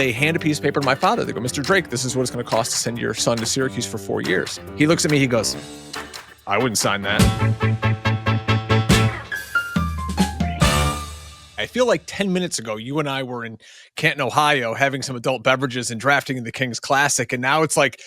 they hand a piece of paper to my father. They go, Mr. Drake, this is what it's going to cost to send your son to Syracuse for 4 years. He looks at me, he goes, I wouldn't sign that. I feel like 10 minutes ago, you and I were in Canton, Ohio, having some adult beverages and drafting in the Kings Classic. And now it's like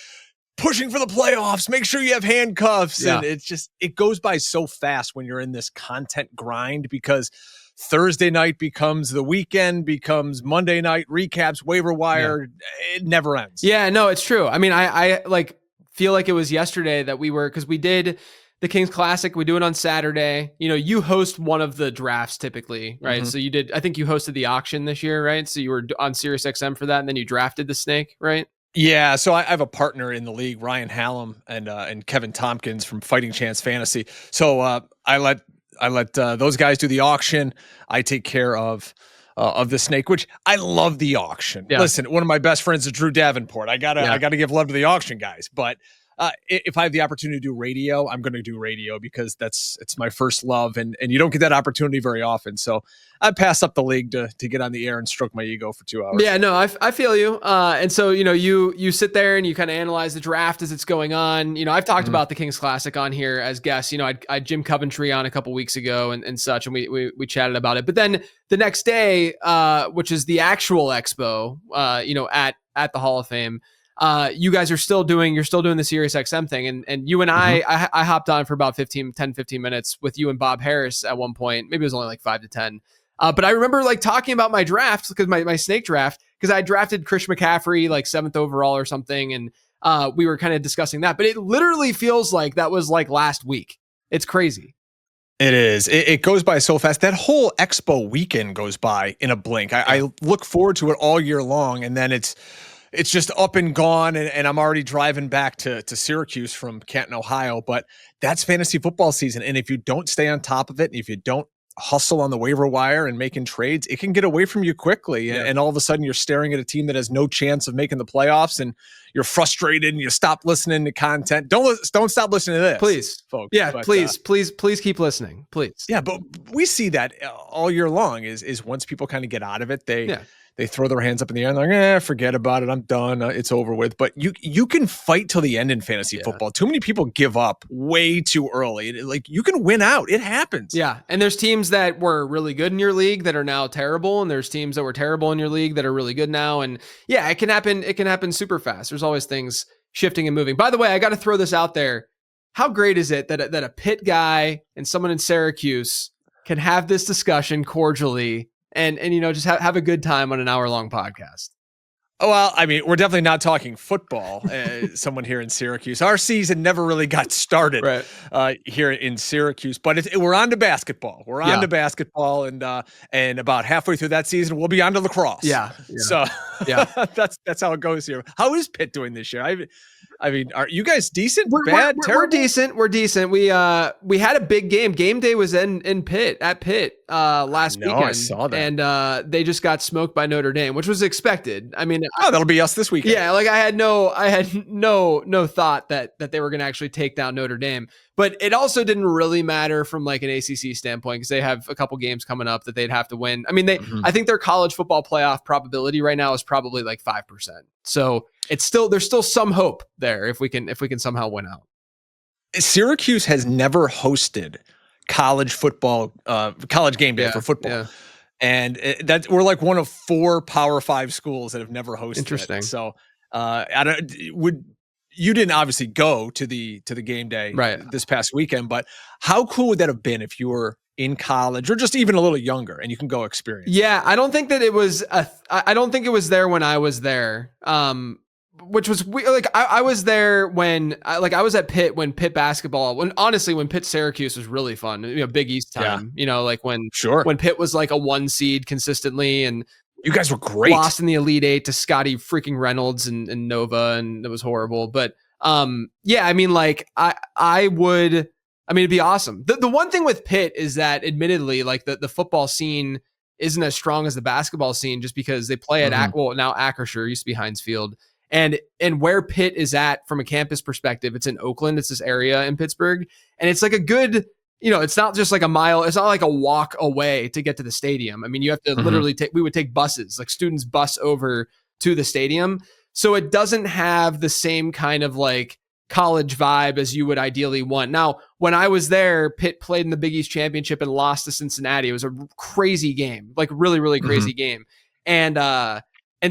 pushing for the playoffs. Make sure you have handcuffs. Yeah. And it's just, it goes by so fast when you're in this content grind, because Thursday night becomes the weekend, becomes Monday night recaps, waiver wire. Yeah. It never ends. Yeah, no, it's true. I mean, I like feel like it was yesterday that because we did the Kings Classic. We do it on Saturday. You know, you host one of the drafts typically, right? Mm-hmm. So I think you hosted the auction this year, right? So you were on SiriusXM for that, and then you drafted the snake, right? Yeah, so I have a partner in the league, Ryan Hallam and Kevin Tompkins from Fighting Chance Fantasy. So I let those guys do the auction. I take care of the snake, which I love the auction. Yeah. Listen, one of my best friends is Drew Davenport. I gotta give love to the auction guys, but if I have the opportunity to do radio, I'm going to do radio because it's my first love, and you don't get that opportunity very often. So I pass up the league to get on the air and stroke my ego for 2 hours. Yeah, no, I feel you. And so, you know, you sit there and you kind of analyze the draft as it's going on. You know, I've talked about the Kings Classic on here as guests. You know, I had Jim Coventry on a couple weeks ago and such, and we chatted about it. But then the next day, which is the actual expo, you know, at the Hall of Fame, you guys are still doing the SiriusXM thing. And you and I hopped on for about 15 minutes with you and Bob Harris at one point. Maybe it was only like 5 to 10. But I remember like talking about my draft, because my snake draft, because I drafted Chris McCaffrey like 7th overall or something. And we were kind of discussing that, but it literally feels like that was like last week. It's crazy. It is. It goes by so fast. That whole expo weekend goes by in a blink. I look forward to it all year long, and then it's just up and gone, and I'm already driving back to Syracuse from Canton, Ohio. But that's fantasy football season, and if you don't stay on top of it, if you don't hustle on the waiver wire and making trades, it can get away from you quickly. Yeah. And all of a sudden you're staring at a team that has no chance of making the playoffs, and you're frustrated and you stop listening to content. Don't stop listening to this, please, folks. Yeah, but, please keep listening, please. Yeah, but we see that all year long is once people kind of get out of it, they throw their hands up in the air and they're like, forget about it. I'm done. It's over with. But you can fight till the end in fantasy football. Too many people give up way too early. Like, you can win out. It happens. Yeah. And there's teams that were really good in your league that are now terrible. And there's teams that were terrible in your league that are really good now. And yeah, it can happen. It can happen super fast. There's always things shifting and moving. By the way, I got to throw this out there. How great is it that a Pitt guy and someone in Syracuse can have this discussion cordially and you know, just have a good time on an hour-long podcast? Oh, well, I mean, we're definitely not talking football. Someone here in Syracuse. Our season never really got started here in Syracuse, but we're on to basketball. We're on to basketball, and about halfway through that season, we'll be on to lacrosse. Yeah. So that's how it goes here. How is Pitt doing this year? I mean, are you guys decent? Bad? We're decent. We're decent. We had a big game. Game day was at Pitt last weekend. I saw that. And they just got smoked by Notre Dame, which was expected. I mean, that'll be us this weekend. Yeah, like I had no thought that they were going to actually take down Notre Dame. But it also didn't really matter from like an ACC standpoint, because they have a couple games coming up that they'd have to win. I mean, I think their college football playoff probability right now is probably like 5%. So there's still some hope there if we can somehow win out. Syracuse has never hosted college football, college game day for football. Yeah. And we're like one of 4 Power 5 schools that have never hosted. Interesting. It. So you didn't obviously go to the game day this past weekend, but how cool would that have been if you were in college or just even a little younger and you can go experience? Yeah, I don't think that it was I don't think it was there when I was there. Which was like I was there when I was at Pitt when Pitt basketball, when Pitt Syracuse was really fun, you know, Big East time, you know, like when Pitt was like a 1 seed consistently, and you guys were great. Lost in the Elite Eight to Scotty freaking Reynolds and Nova, and it was horrible. But yeah, I mean, like it'd be awesome. The one thing with Pitt is that admittedly, like the football scene isn't as strong as the basketball scene, just because they play at now Acrisure, used to be Heinz Field. And where Pitt is at from a campus perspective, it's in Oakland. It's this area in Pittsburgh. And it's like a good, you know, it's not just like a mile. It's not like a walk away to get to the stadium. I mean, you have to literally we would take buses, like students bus over to the stadium. So it doesn't have the same kind of like college vibe as you would ideally want. Now, when I was there, Pitt played in the Big East Championship and lost to Cincinnati. It was a crazy game, like really, really crazy game. And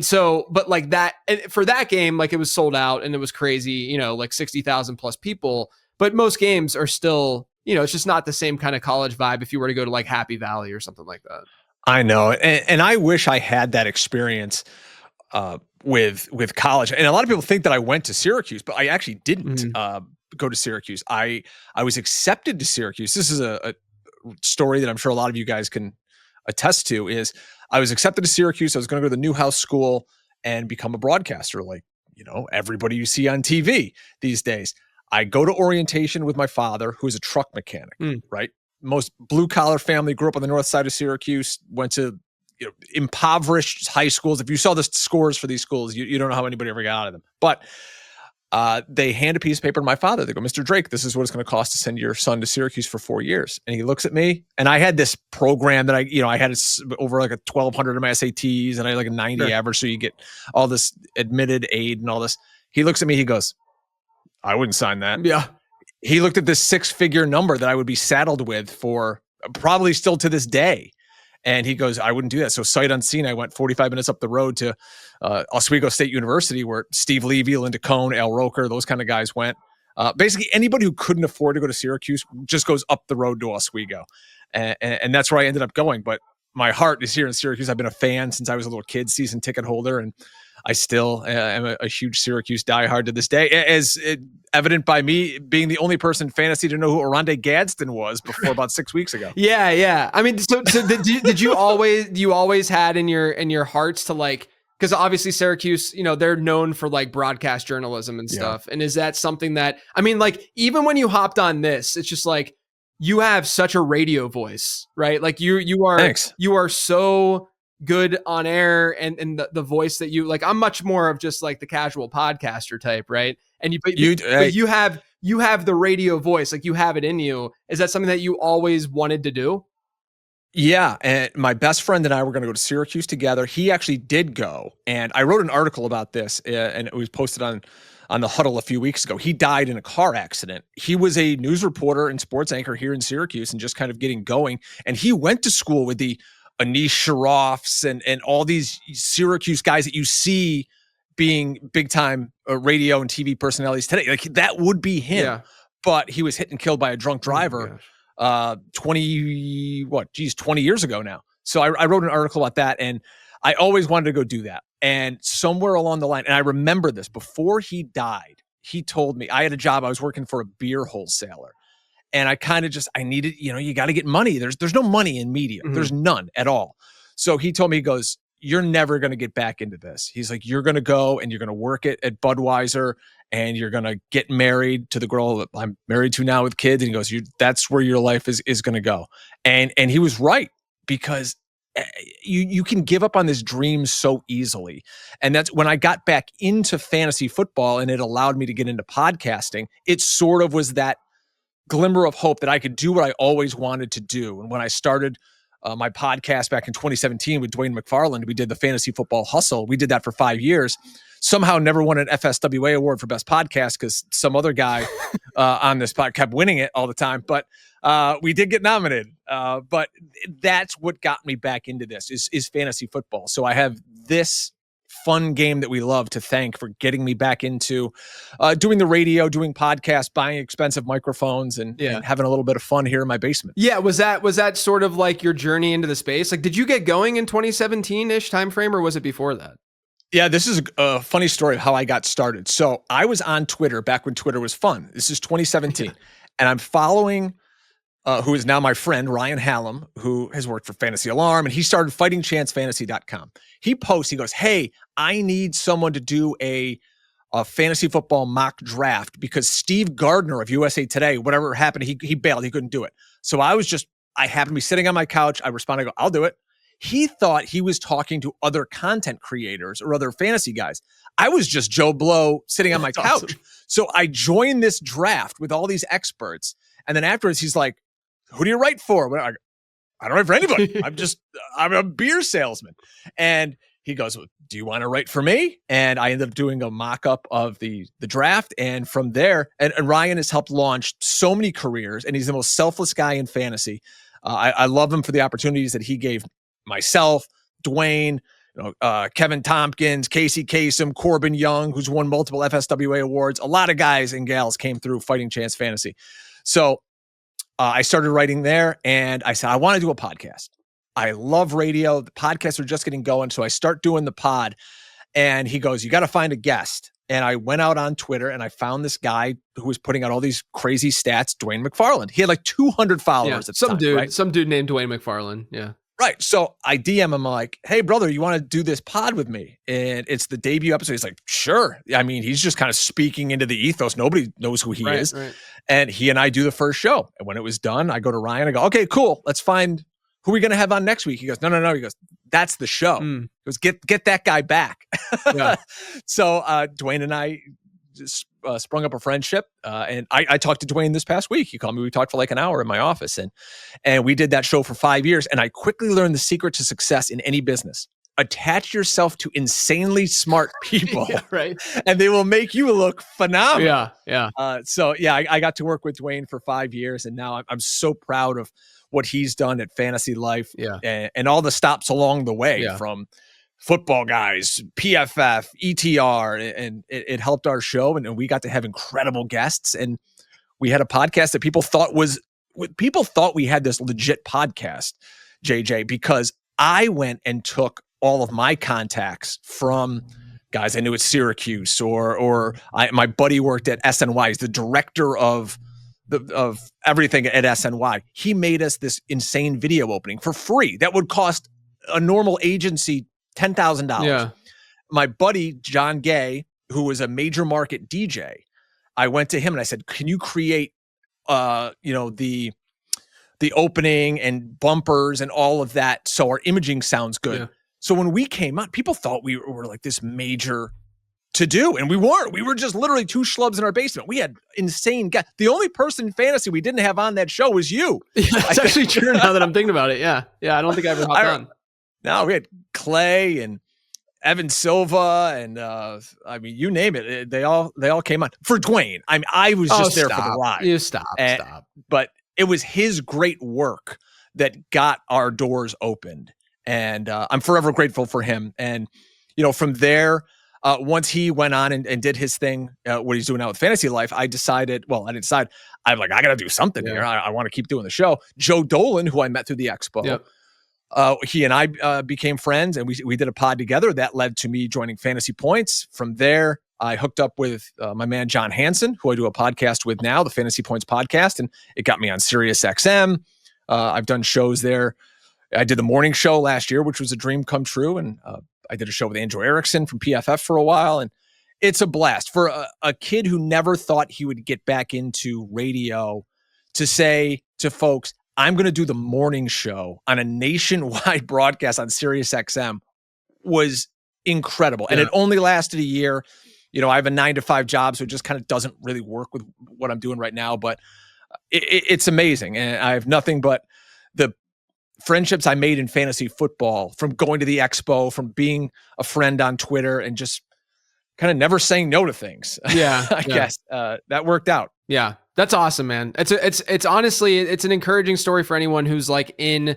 so, but like that, and for that game, like it was sold out and it was crazy, you know, like 60,000 plus people. But most games are still, you know, it's just not the same kind of college vibe if you were to go to like Happy Valley or something like that. I know. And I wish I had that experience with college. And a lot of people think that I went to Syracuse, but I actually didn't go to Syracuse. I was accepted to Syracuse. This is a story that I'm sure a lot of you guys can attest to. Is I was accepted to Syracuse. I was going to go to the Newhouse School and become a broadcaster, like, you know, everybody you see on TV these days. I go to orientation with my father, who is a truck mechanic, right? Most blue collar family, grew up on the north side of Syracuse, went to, you know, impoverished high schools. If you saw the scores for these schools, you don't know how anybody ever got out of them. But they hand a piece of paper to my father. They go, Mr. Drake, this is what it's going to cost to send your son to Syracuse for 4 years. And he looks at me, and I had this program that I had over like a 1,200 of my SATs, and I had like a 90 average. So you get all this admitted aid and all this. He looks at me, he goes, I wouldn't sign that. Yeah. He looked at this 6-figure number that I would be saddled with for probably still to this day. And he goes, I wouldn't do that. So sight unseen, I went 45 minutes up the road to Oswego State University, where Steve Levy, Linda Cohn, Al Roker, those kind of guys went. Basically, anybody who couldn't afford to go to Syracuse just goes up the road to Oswego. And that's where I ended up going. But my heart is here in Syracuse. I've been a fan since I was a little kid, season ticket holder. And I still am a huge Syracuse diehard to this day, as evident by me being the only person in fantasy to know who Oronde Gadsden was before about 6 weeks ago. Yeah. I mean, so did you always had in your hearts to like, because obviously Syracuse, you know, they're known for like broadcast journalism and stuff. And is that something that, I mean, like even when you hopped on this, it's just like you have such a radio voice, right? Like you are so good on air, and the voice that you like. I'm much more of just like the casual podcaster type, right? And but you have the radio voice, like you have it in you. Is that something that you always wanted to do? Yeah, and my best friend and I were going to go to Syracuse together. He actually did go, and I wrote an article about this, and it was posted on the Huddle a few weeks ago. He died in a car accident. He was a news reporter and sports anchor here in Syracuse and just kind of getting going. And he went to school with the Anish Shroffs and all these Syracuse guys that you see being big time radio and TV personalities today. Like that would be him, but he was hit and killed by a drunk driver 20 years ago now. So I wrote an article about that, and I always wanted to go do that. And somewhere along the line, and I remember this, before he died, he told me, I had a job. I was working for a beer wholesaler. And I kind of just, I needed, you know, you got to get money. There's no money in media. There's none at all. So he told me, he goes, you're never going to get back into this. He's like, you're going to go and you're going to work at Budweiser, and you're going to get married to the girl that I'm married to now with kids. And he goes, that's where your life is going to go. And he was right, because you can give up on this dream so easily. And that's when I got back into fantasy football, and it allowed me to get into podcasting. It sort of was that glimmer of hope that I could do what I always wanted to do. And when I started my podcast back in 2017 with Dwayne McFarland, we did the Fantasy Football Hustle. We did that for 5 years. Somehow never won an FSWA award for best podcast, because some other guy on this pod kept winning it all the time. But we did get nominated. But that's what got me back into this is fantasy football. So I have this fun game that we love to thank for getting me back into doing the radio, doing podcasts, buying expensive microphones, and having a little bit of fun here in my basement. Yeah. Was that sort of like your journey into the space? Like, did you get going in 2017-ish timeframe, or was it before that? Yeah, this is a funny story of how I got started. So I was on Twitter back when Twitter was fun. This is 2017. And I'm following who is now my friend, Ryan Hallam, who has worked for Fantasy Alarm, and he started fightingchancefantasy.com. He posts, he goes, hey, I need someone to do a fantasy football mock draft, because Steve Gardner of USA Today, whatever happened, he bailed. He couldn't do it. So I happened to be sitting on my couch. I responded, I go, I'll do it. He thought he was talking to other content creators or other fantasy guys. I was just Joe Blow sitting on my couch. Awesome. So I joined this draft with all these experts. And then afterwards, he's like, who do you write for? I don't write for anybody. I'm a beer salesman. And he goes, "Well, do you want to write for me?" And I ended up doing a mock-up of the draft. And from there, and Ryan has helped launch so many careers, and he's the most selfless guy in fantasy. I love him for the opportunities that he gave myself, Dwayne, Kevin Tompkins, Casey Kasem, Corbin Young, who's won multiple FSWA awards. A lot of guys and gals came through Fighting Chance Fantasy. So I started writing there, and I said, I want to do a podcast. I love radio. The podcasts are just getting going. So I start doing the pod, and he goes, you got to find a guest. And I went out on Twitter and I found this guy who was putting out all these crazy stats, Dwayne McFarland. He had like 200 followers at some time, dude, right? some dude named Dwayne McFarland. Yeah. Right. So I DM him like, hey, brother, you want to do this pod with me? And it's the debut episode. He's like, sure. I mean, he's just kind of speaking into the ethos. Nobody knows who he is. Right. And he and I do the first show. And when it was done, I go to Ryan. I go, okay, cool. Let's find who are we going to have on next week. He goes, no. He goes, that's the show. He goes, get that guy back. Yeah. So Dwayne and I just sprung up a friendship. And I talked to Dwayne this past week. He called me. We talked for like an hour in my office. And we did that show for 5 years. And I quickly learned the secret to success in any business. Attach yourself to insanely smart people. Yeah, right. And they will make you look phenomenal. Yeah. I got to work with Dwayne for 5 years. And now I'm so proud of what he's done at Fantasy Life and all the stops along the way from Football Guys, PFF, ETR, and it helped our show. And we got to have incredible guests. And we had a podcast that people thought we had this legit podcast, JJ, because I went and took all of my contacts from guys I knew at Syracuse or my buddy worked at SNY. He's the director of everything at SNY. He made us this insane video opening for free. That would cost a normal agency $10,000. Yeah. My buddy, John Gay, who was a major market DJ, I went to him and I said, can you create, the opening and bumpers and all of that so our imaging sounds good? Yeah. So when we came out, people thought we were like this major to do, and we weren't. We were just literally two schlubs in our basement. We had insane guys. The only person in fantasy we didn't have on that show was you. Yeah, it's actually true now that I'm thinking about it. Yeah. I don't think I ever hopped on. No, we had Clay and Evan Silva and you name it. They all came on for Dwayne. I was just there for the ride. You stop. But it was his great work that got our doors opened, and I'm forever grateful for him. And from there. Once he went on and did his thing, what he's doing now with Fantasy Life, I decided, I didn't decide. I'm like, I got to do something here. I want to keep doing the show. Joe Dolan, who I met through the expo, he and I became friends, and we did a pod together. That led to me joining Fantasy Points. From there, I hooked up with my man, John Hansen, who I do a podcast with now, the Fantasy Points podcast, and it got me on Sirius XM. I've done shows there. I did the morning show last year, which was a dream come true. And I did a show with Andrew Erickson from PFF for a while, and it's a blast for a kid who never thought he would get back into radio to say to folks, I'm going to do the morning show on a nationwide broadcast on Sirius XM was incredible. And it only lasted a year. I have a 9-to-5 job, so it just kind of doesn't really work with what I'm doing right now, but it's amazing. And I have nothing but the friendships I made in fantasy football from going to the expo, from being a friend on Twitter, and just kind of never saying no to things. Yeah. I guess that worked out. Yeah. That's awesome, man. It's honestly, it's an encouraging story for anyone who's like in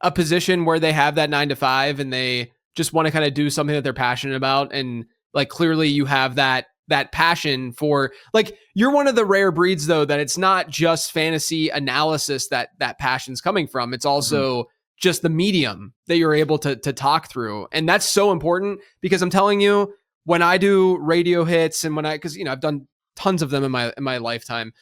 a position where they have that 9-to-5 and they just want to kind of do something that they're passionate about. And like, clearly you have that passion for, like, you're one of the rare breeds though, that it's not just fantasy analysis that passion's coming from. It's also just the medium that you're able to talk through. And that's so important, because I'm telling you, when I do radio hits and cause I've done tons of them in my lifetime.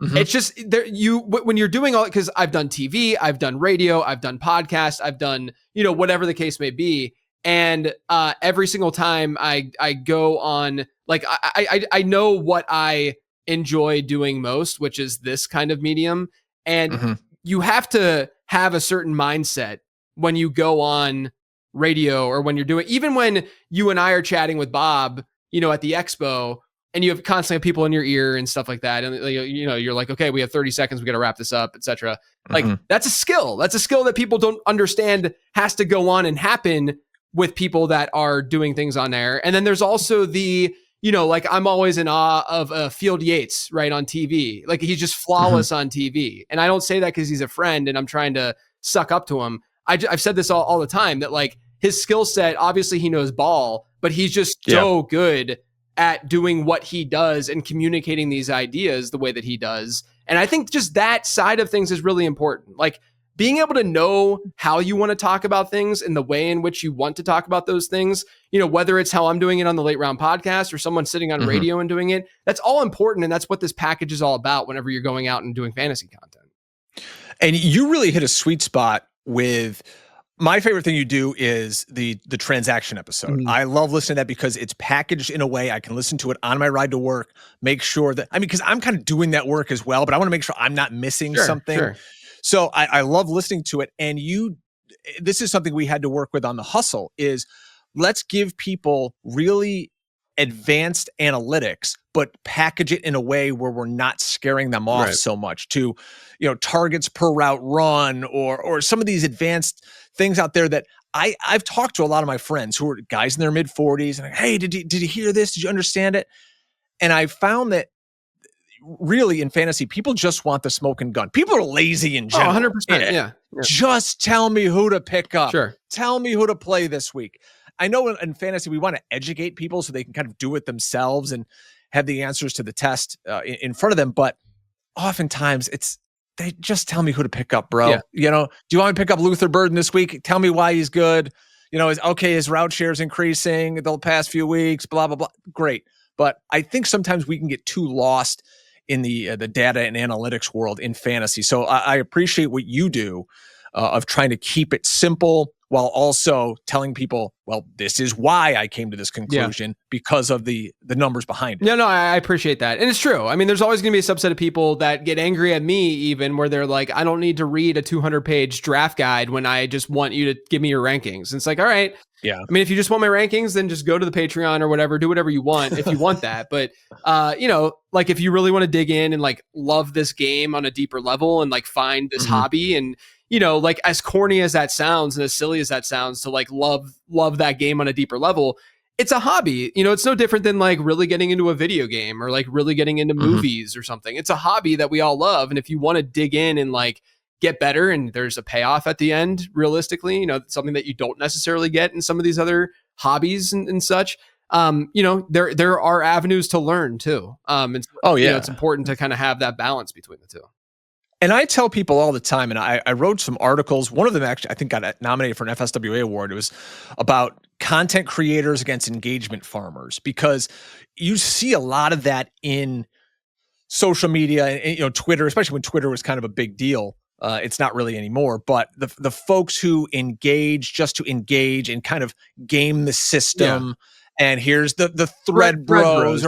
It's just there, when you're doing all, cause I've done TV, I've done radio, I've done podcasts, I've done, whatever the case may be. And every single time I go on, like, I know what I enjoy doing most, which is this kind of medium. And you have to have a certain mindset when you go on radio, or when you're doing, even when you and I are chatting with Bob, at the expo, and you have constantly people in your ear and stuff like that. And you're like, okay, we have 30 seconds. We got to wrap this up, etc. Like, that's a skill. That's a skill that people don't understand has to go on and happen with people that are doing things on there. And then there's also the, like I'm always in awe of Field Yates, right, on TV. Like he's just flawless on TV. And I don't say that because he's a friend and I'm trying to suck up to him. I've said this all the time that like his skill set, obviously he knows ball, but he's just so good at doing what he does and communicating these ideas the way that he does. And I think just that side of things is really important. Like being able to know how you want to talk about things and the way in which you want to talk about those things, whether it's how I'm doing it on the Late Round podcast or someone sitting on radio and doing it, that's all important. And that's what this package is all about whenever you're going out and doing fantasy content. And you really hit a sweet spot with my favorite thing you do is the transaction episode. I love listening to that because it's packaged in a way I can listen to it on my ride to work, make sure that, because I'm kind of doing that work as well, but I want to make sure I'm not missing something. Sure. So I love listening to it. And this is something we had to work with on the Hustle is let's give people really advanced analytics, but package it in a way where we're not scaring them off so much to, targets per route run or some of these advanced things out there that I've talked to a lot of my friends who are guys in their mid 40s and like, hey, did you hear this? Did you understand it? And I found that really in fantasy, people just want the smoke and gun. People are lazy in general. 100%. Yeah. Just tell me who to pick up. Sure. Tell me who to play this week. I know in fantasy, we want to educate people so they can kind of do it themselves and have the answers to the test in front of them. But oftentimes they just tell me who to pick up, bro. Yeah. Do you want me to pick up Luther Burden this week? Tell me why he's good. His route share is increasing the past few weeks, blah, blah, blah. Great. But I think sometimes we can get too lost in the data and analytics world in fantasy. So I appreciate what you do of trying to keep it simple while also telling people, well, this is why I came to this conclusion because of the numbers behind it. No, I appreciate that. And it's true. There's always going to be a subset of people that get angry at me even where they're like, I don't need to read a 200-page draft guide when I just want you to give me your rankings. And it's like, all right. Yeah. If you just want my rankings, then just go to the Patreon or whatever, do whatever you want if you want that. But, like if you really want to dig in and like love this game on a deeper level and like find this hobby and, like as corny as that sounds and as silly as that sounds to like love that game on a deeper level, it's a hobby. It's no different than like really getting into a video game or like really getting into movies or something. It's a hobby that we all love. And if you want to dig in and like get better and there's a payoff at the end, realistically, something that you don't necessarily get in some of these other hobbies and such, there are avenues to learn too. It's important to kind of have that balance between the two. And I tell people all the time, and I wrote some articles. One of them actually, I think, got nominated for an FSWA award. It was about content creators against engagement farmers, because you see a lot of that in social media and Twitter, especially when Twitter was kind of a big deal. It's not really anymore, but the folks who engage just to engage and kind of game the system. And here's the thread bros.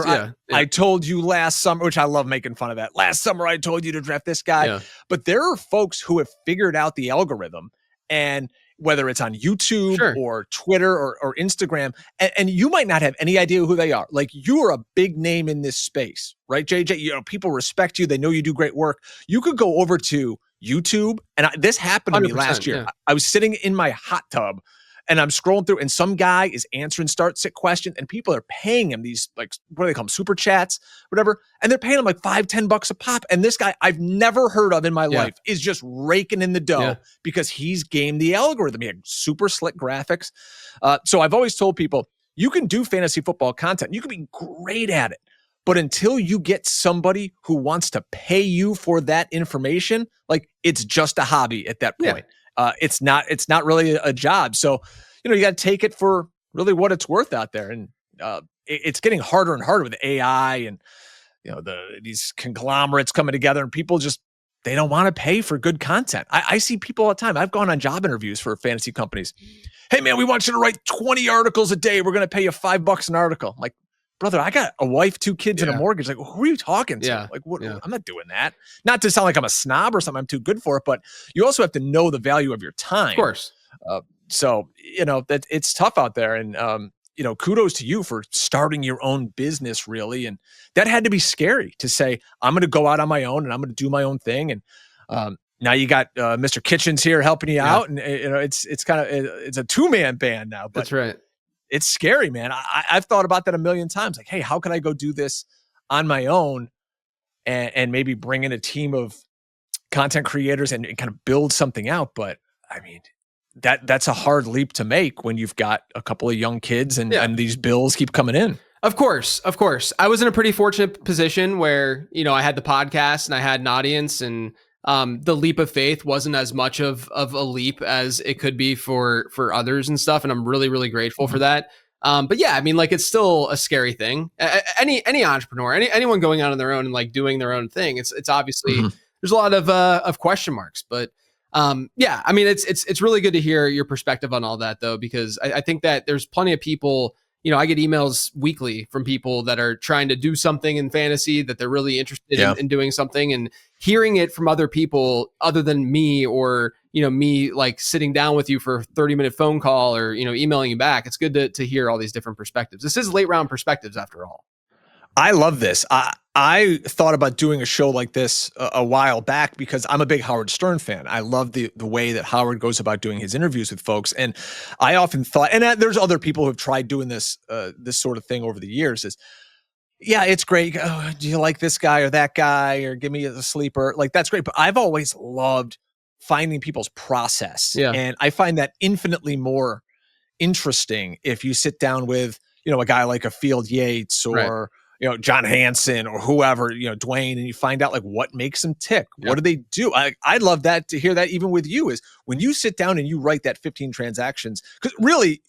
I told you last summer, which I love making fun of that. Last summer, I told you to draft this guy. Yeah. But there are folks who have figured out the algorithm, and whether it's on YouTube or Twitter or Instagram, and you might not have any idea who they are. Like, you are a big name in this space, right, JJ? People respect you. They know you do great work. You could go over to YouTube, and this happened to me last year. I was sitting in my hot tub, and I'm scrolling through, and some guy is answering start-sit questions, and people are paying him these, like, what do they call them, super chats, whatever, and they're paying him like $5-10 a pop. And this guy I've never heard of in my life is just raking in the dough because he's gamed the algorithm. He had super slick graphics. So I've always told people, you can do fantasy football content. You can be great at it. But until you get somebody who wants to pay you for that information, like, it's just a hobby at that point. It's not really a job. So, you got to take it for really what it's worth out there. And it's getting harder and harder with AI and, these conglomerates coming together, and people just, they don't want to pay for good content. I see people all the time. I've gone on job interviews for fantasy companies. Hey man, we want you to write 20 articles a day. We're going to pay you $5 an article. I'm like, brother, I got a wife, 2 kids, and a mortgage. Like, who are you talking to? Like, what? I'm not doing that. Not to sound like I'm a snob or something. I'm too good for it, but you also have to know the value of your time. Of course. So, that it's tough out there. And, kudos to you for starting your own business, really. And that had to be scary to say, I'm going to go out on my own and I'm going to do my own thing. And now you got Mr. Kitchens here helping you Yeah. out, and it's kind of it's a 2-man band now. But That's right. it's scary, man. I've thought about that a million times. Like, hey, how can I go do this on my own and maybe bring in a team of content creators and kind of build something out? But I mean, that's a hard leap to make when you've got a couple of young kids and these bills keep coming in. Of course. I was in a pretty fortunate position where, I had the podcast and I had an audience, and the leap of faith wasn't as much of a leap as it could be for others and stuff. And I'm really, really grateful for that. But yeah, I mean, like, it's still a scary thing. Any entrepreneur, anyone going out on their own and like doing their own thing, it's obviously there's a lot of question marks. But yeah, I mean, it's really good to hear your perspective on all that, though, because I think that there's plenty of people. I get emails weekly from people that are trying to do something in fantasy, that they're really interested in doing something, and hearing it from other people other than me, or, me like sitting down with you for a 30-minute phone call, or, emailing you back. It's good to hear all these different perspectives. This is late round perspectives after all. I love this. I thought about doing a show like this a while back because I'm a big Howard Stern fan. I love the way that Howard goes about doing his interviews with folks. And I often thought, and there's other people who have tried doing this sort of thing over the years, is, yeah, it's great. Oh, do you like this guy or that guy, or give me a sleeper? Like, that's great. But I've always loved finding people's process. Yeah. And I find that infinitely more interesting if you sit down with, a guy like a Field Yates, or John Hansen, or whoever, Dwayne, and you find out like what makes them tick. Yeah. What do they do? I'd love that, to hear that even with you, is when you sit down and you write that 15 transactions. Because really,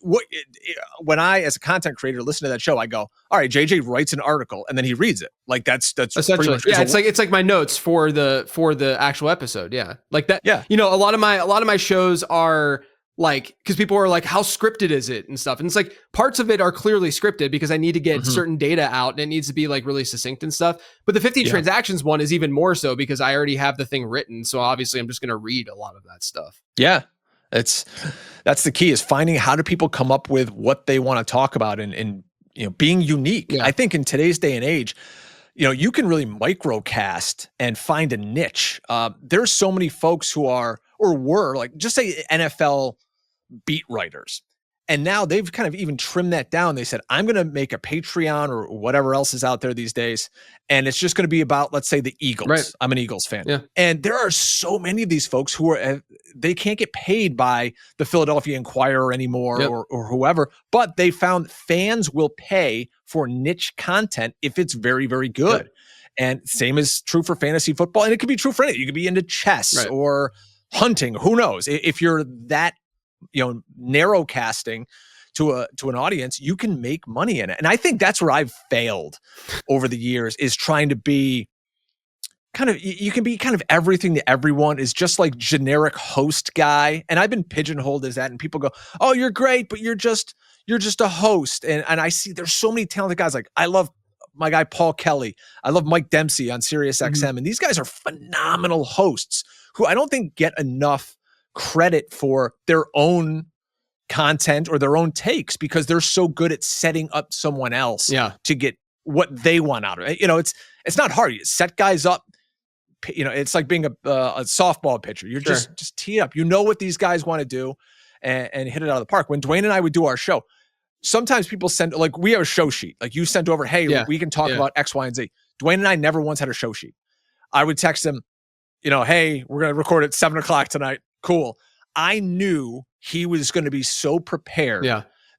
when I, as a content creator, listen to that show, I go, all right, JJ writes an article and then he reads it. Like, that's essentially, pretty much, yeah. It's like my notes for the actual episode. Yeah. Like that. Yeah. A lot of my shows are like, because people are like, how scripted is it and stuff, and it's like parts of it are clearly scripted because I need to get certain data out and it needs to be like really succinct and stuff. But the 15 transactions one is even more so because I already have the thing written, so obviously I'm just going to read a lot of that stuff. Yeah, that's the key, is finding how do people come up with what they want to talk about, and being unique. I think in today's day and age, you can really microcast and find a niche. There's so many folks who are, or were, like, just say NFL beat writers. And now they've kind of even trimmed that down. They said, I'm going to make a Patreon or whatever else is out there these days, and it's just going to be about, let's say, the Eagles. Right. I'm an Eagles fan. Yeah. And there are so many of these folks who are, they can't get paid by the Philadelphia Inquirer anymore, or whoever, but they found fans will pay for niche content if it's very, very good. And same is true for fantasy football. And it could be true for anything. You could be into chess or hunting. Who knows? If you're that, narrow casting to an audience, you can make money in it. And I think that's where I've failed over the years, is trying to be kind of, you can be kind of everything to everyone, is just like generic host guy. And I've been pigeonholed as that, and people go, oh, you're great, but you're just a host. And I see there's so many talented guys. Like, I love my guy Paul Kelly. I love Mike Dempsey on Sirius XM. And these guys are phenomenal hosts who I don't think get enough credit for their own content or their own takes, because they're so good at setting up someone else to get what they want out of it. It's not hard. You set guys up. It's like being a softball pitcher. You're just tee up. You know what these guys want to do, and hit it out of the park. When Dwayne and I would do our show, sometimes people send, like, we have a show sheet. Like, you sent over, hey, we can talk about X, Y, and Z. Dwayne and I never once had a show sheet. I would text him, hey, we're going to record at 7:00 tonight. Cool. I knew he was going to be so prepared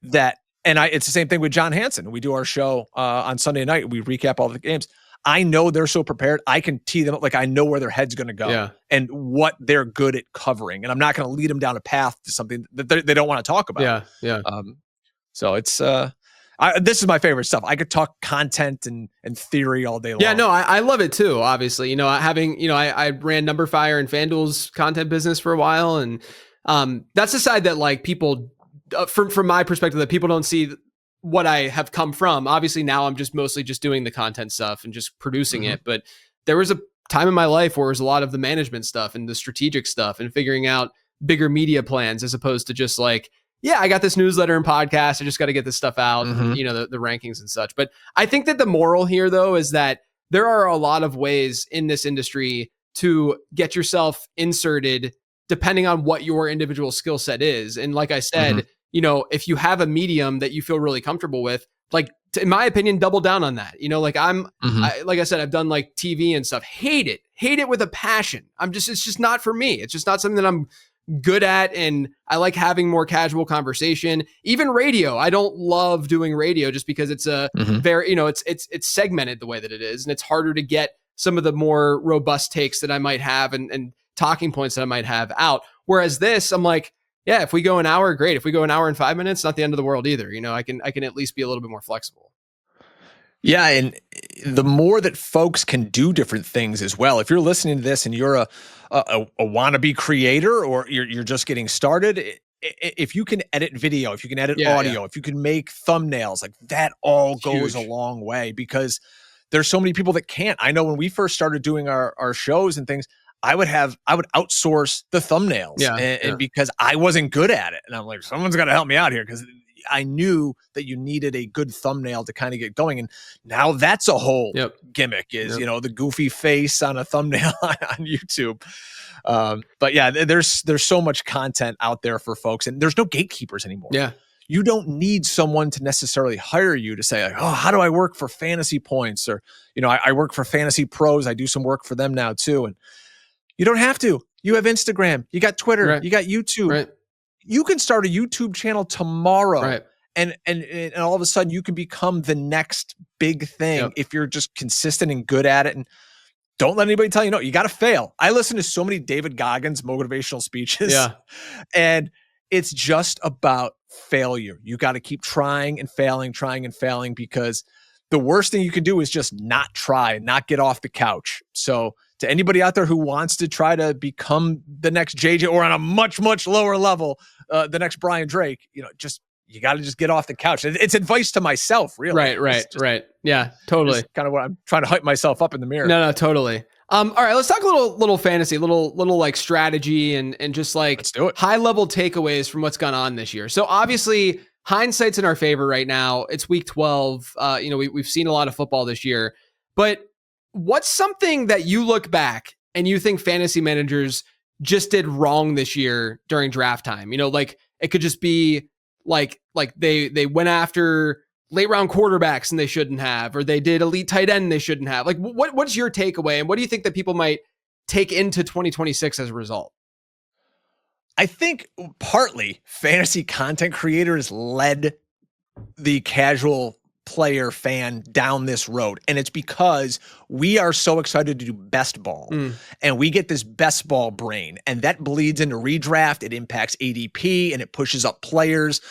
that, and it's the same thing with John Hansen. We do our show on Sunday night. We recap all the games. I know they're so prepared. I can tee them up. Like, I know where their head's going to go and what they're good at covering. And I'm not going to lead them down a path to something that they don't want to talk about. So it's, this is my favorite stuff. I could talk content and theory all day long. Yeah, no, I love it too. Obviously, I ran Number Fire and FanDuel's content business for a while. And that's the side that, like, people, from my perspective, that people don't see what I have come from. Obviously now I'm just mostly just doing the content stuff and just producing it. But there was a time in my life where it was a lot of the management stuff and the strategic stuff and figuring out bigger media plans, as opposed to just like, I got this newsletter and podcast, I just got to get this stuff out, and, the rankings and such. But I think that the moral here, though, is that there are a lot of ways in this industry to get yourself inserted depending on what your individual skill set is. And like I said, if you have a medium that you feel really comfortable with, like in my opinion, double down on that. Like like I said, I've done like TV and stuff. Hate it with a passion. It's just not for me. It's just not something that I'm good at. And I like having more casual conversation. Even radio. I don't love doing radio just because it's a very, it's segmented the way that it is. And it's harder to get some of the more robust takes that I might have and talking points that I might have out. Whereas this, I'm like, yeah, if we go an hour, great. If we go an hour and 5 minutes, not the end of the world either. I can at least be a little bit more flexible. Yeah, and the more that folks can do different things as well. If you're listening to this and you're a wannabe creator or you're just getting started, if you can edit video, if you can edit audio, if you can make thumbnails, like that all goes a long way, because there's so many people that can't. I know when we first started doing our shows and things, I would outsource the thumbnails and because I wasn't good at it. And I'm like, someone's got to help me out here, because I knew that you needed a good thumbnail to kind of get going. And now that's a whole gimmick is, the goofy face on a thumbnail on YouTube. But yeah, there's so much content out there for folks, and there's no gatekeepers anymore. Yeah. You don't need someone to necessarily hire you to say, like, oh, how do I work for Fantasy Points? Or, I work for Fantasy Pros. I do some work for them now too. And you don't have to. You have Instagram. You got Twitter. You got YouTube. Right. You can start a YouTube channel tomorrow, and all of a sudden you can become the next big thing if you're just consistent and good at it. And don't let anybody tell you no. You got to fail. I listen to so many David Goggins motivational speeches, and it's just about failure. You got to keep trying and failing, because the worst thing you can do is just not try, not get off the couch. So to anybody out there who wants to try to become the next JJ, or on a much, much lower level, the next Brian Drake, you got to just get off the couch. It's advice to myself, really. Right. Yeah, totally. Kind of what I'm trying to hype myself up in the mirror. No, totally. All right, let's talk a little fantasy, little like strategy and just like high level takeaways from what's gone on this year. So obviously hindsight's in our favor right now. It's week 12. We've seen a lot of football this year, but what's something that you look back and you think fantasy managers just did wrong this year during draft time? Like it could just be like they went after late round quarterbacks and they shouldn't have, or they did elite tight end and they shouldn't have. Like what's your takeaway, and what do you think that people might take into 2026 as a result? I think partly fantasy content creators led the casual player fan down this road. And it's because we are so excited to do best ball and we get this best ball brain, and that bleeds into redraft. It impacts ADP and it pushes up players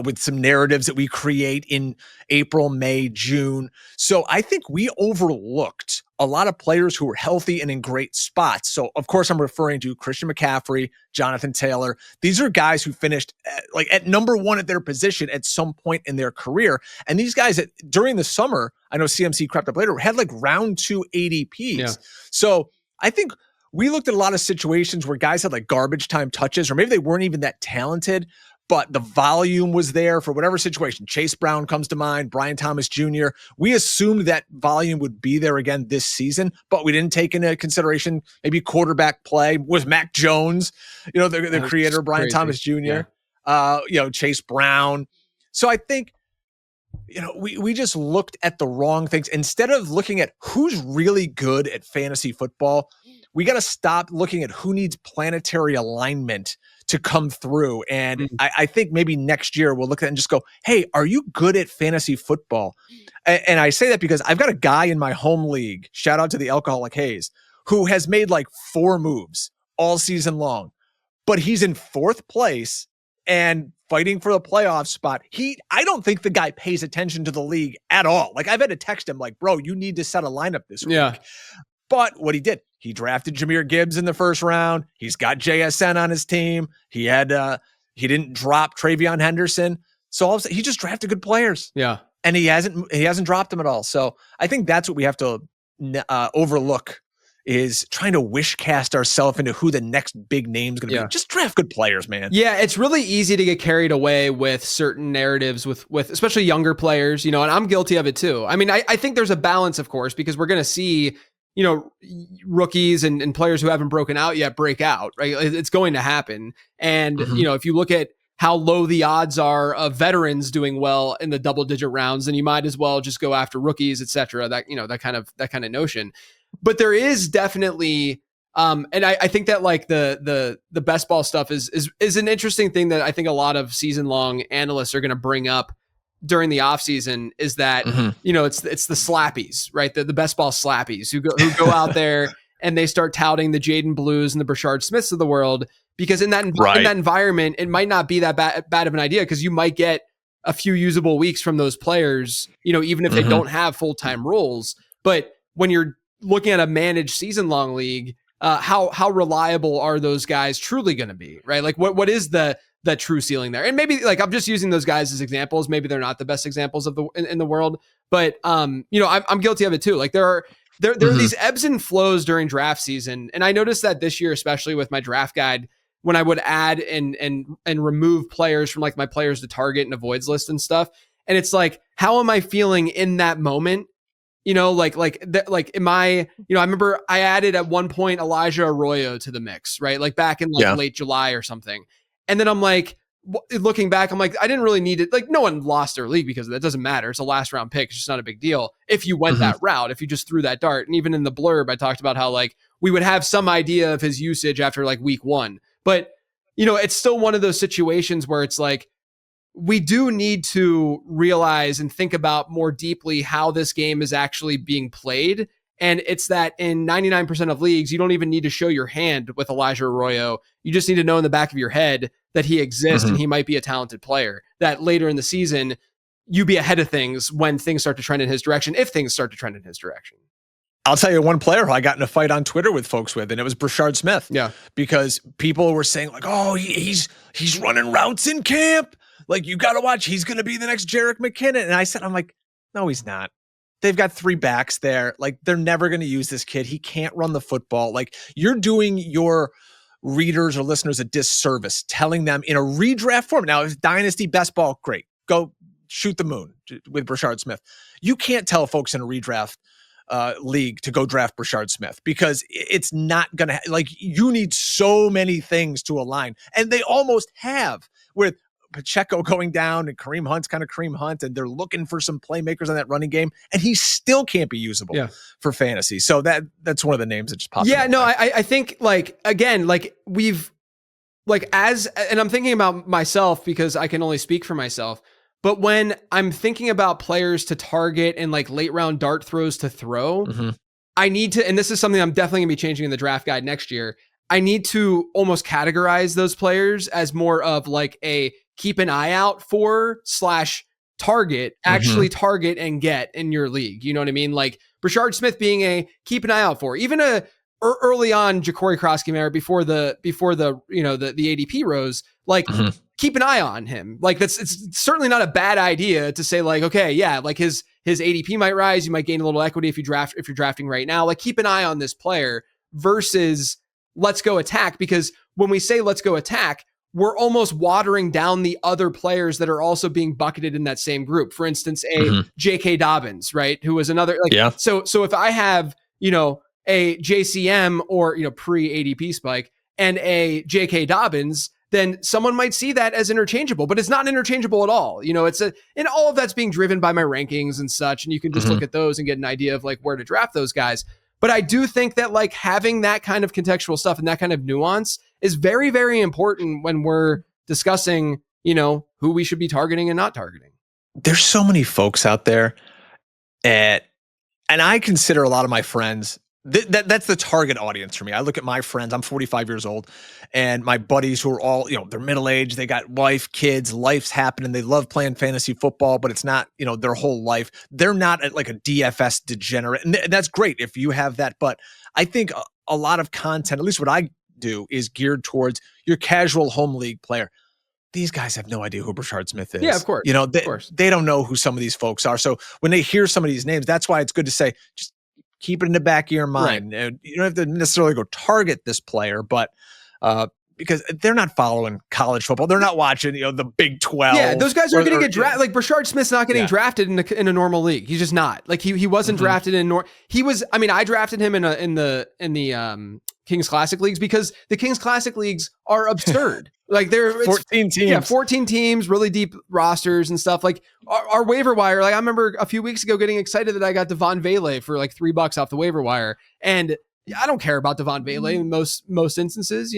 with some narratives that we create in April, May, June. So I think we overlooked a lot of players who were healthy and in great spots. So of course I'm referring to Christian McCaffrey, Jonathan Taylor. These are guys who finished at number one at their position at some point in their career. And these guys during the summer, I know CMC crept up later, had like round 2 ADPs. Yeah. So I think we looked at a lot of situations where guys had like garbage time touches, or maybe they weren't even that talented, but the volume was there for whatever situation. Chase Brown comes to mind, Brian Thomas Jr. We assumed that volume would be there again this season, but we didn't take into consideration maybe quarterback play. Was Mac Jones, the creator, Brian crazy. Thomas Jr., Chase Brown. So I think, we just looked at the wrong things. Instead of looking at who's really good at fantasy football, we got to stop looking at who needs planetary alignment to come through. And I think maybe next year we'll look at it and just go, hey, are you good at fantasy football? And I say that because I've got a guy in my home league, shout out to the Alcoholic Haze, who has made like 4 moves all season long, but he's in 4th place and fighting for the playoff spot. I don't think the guy pays attention to the league at all. Like I've had to text him like, bro, you need to set a lineup this week. But what he did, he drafted Jahmyr Gibbs in the 1st round. He's got JSN on his team. He didn't drop TreVeyon Henderson. So all of a sudden, he just drafted good players. Yeah. And he hasn't dropped them at all. So I think that's what we have to overlook, is trying to wish cast ourselves into who the next big name is going to be. Just draft good players, man. Yeah, it's really easy to get carried away with certain narratives with especially younger players, and I'm guilty of it too. I mean, I think there's a balance, of course, because we're going to see, rookies and players who haven't broken out yet break out, right? It's going to happen. And, if you look at how low the odds are of veterans doing well in the double digit rounds, then you might as well just go after rookies, et cetera. That kind of notion. But there is definitely, and I think that like the best ball stuff is an interesting thing that I think a lot of season long analysts are going to bring up during the offseason, is that, it's the slappies, right? The best ball slappies who go out there and they start touting the Jaden Blues and the Brashard Smiths of the world, because in that environment, it might not be that bad of an idea, because you might get a few usable weeks from those players, even if they don't have full-time roles. But when you're looking at a managed season long league, how reliable are those guys truly going to be, right? Like what is the true ceiling there? And maybe like I'm just using those guys as examples. Maybe they're not the best examples of in the world, but I'm guilty of it too. Like there are these ebbs and flows during draft season, and I noticed that this year, especially with my draft guide, when I would add and remove players from like my players to target and avoids list and stuff, and it's like, how am I feeling in that moment? Am I, I remember I added at one point Elijah Arroyo to the mix, right? Like back in late July or something. And then I'm like, looking back, I'm like, I didn't really need it. Like no one lost their league because of that. It doesn't matter. It's a last round pick. It's just not a big deal if you went that route, if you just threw that dart. And even in the blurb, I talked about how like we would have some idea of his usage after like week 1. But, it's still one of those situations where it's like, we do need to realize and think about more deeply how this game is actually being played. And it's that in 99% of leagues, you don't even need to show your hand with Elijah Arroyo. You just need to know in the back of your head that he exists and he might be a talented player, that later in the season, you be ahead of things when things start to trend in his direction, if things start to trend in his direction. I'll tell you one player who I got in a fight on Twitter with folks with, and it was Brashard Smith. Yeah. Because people were saying like, oh, he's running routes in camp. Like, you got to watch. He's going to be the next Jerick McKinnon. And I said, I'm like, no, he's not. They've got 3 backs there. Like, they're never going to use this kid. He can't run the football. Like, you're doing your readers or listeners a disservice telling them in a redraft form. Now, if Dynasty best ball, great. Go shoot the moon with Brashard Smith. You can't tell folks in a redraft league to go draft Brashard Smith, because it's not going to like, you need so many things to align. And they almost have, with Pacheco going down and Kareem Hunt's kind of Kareem Hunt, and they're looking for some playmakers on that running game, and he still can't be usable for fantasy. So that's one of the names that just popped. Yeah, no, I think like, again, like we've like and I'm thinking about myself because I can only speak for myself. But when I'm thinking about players to target and like late round dart throws to throw, I need to, and this is something I'm definitely gonna be changing in the draft guide next year. I need to almost categorize those players as more of like a keep an eye out for / target, actually target and get in your league. You know what I mean? Like Brashard Smith being a keep an eye out for, even a early on Ja'Cory Krosky before the the ADP rose, like keep an eye on him. Like it's certainly not a bad idea to say like, okay, yeah, like his ADP might rise. You might gain a little equity if you're drafting right now. Like keep an eye on this player versus let's go attack, because when we say let's go attack, we're almost watering down the other players that are also being bucketed in that same group. For instance, a J.K. Dobbins, right? Who was another, like, so if I have, a JCM or, pre-ADP spike and a J.K. Dobbins, then someone might see that as interchangeable, but it's not interchangeable at all. And all of that's being driven by my rankings and such. And you can just look at those and get an idea of like where to draft those guys. But I do think that like having that kind of contextual stuff and that kind of nuance is very, very important when we're discussing, who we should be targeting and not targeting. There's so many folks out there, and I consider a lot of my friends, that's the target audience for me. I look at my friends, I'm 45 years old, and my buddies who are all, they're middle-aged, they got wife, kids, life's happening, they love playing fantasy football, but it's not, their whole life. They're not like a DFS degenerate, and that's great if you have that, but I think a lot of content, at least what I do, is geared towards your casual home league player. These guys have no idea who Brashard Smith is. Yeah, of course. They don't know who some of these folks are. So when they hear some of these names, that's why it's good to say, just keep it in the back of your mind. Right. You don't have to necessarily go target this player, but because they're not following college football. They're not watching, the Big 12. Yeah, those guys are going to get drafted. Like Brashard Smith's not getting drafted in a normal league. He's just not. Like he wasn't drafted in he was. I mean, I drafted him in the Kings Classic leagues because the Kings Classic leagues are absurd. Like they're 14 teams. Yeah, 14 teams, really deep rosters and stuff. Like our waiver wire. Like I remember a few weeks ago getting excited that I got Devon Vele for like $3 off the waiver wire, and I don't care about Devon Vele in most instances,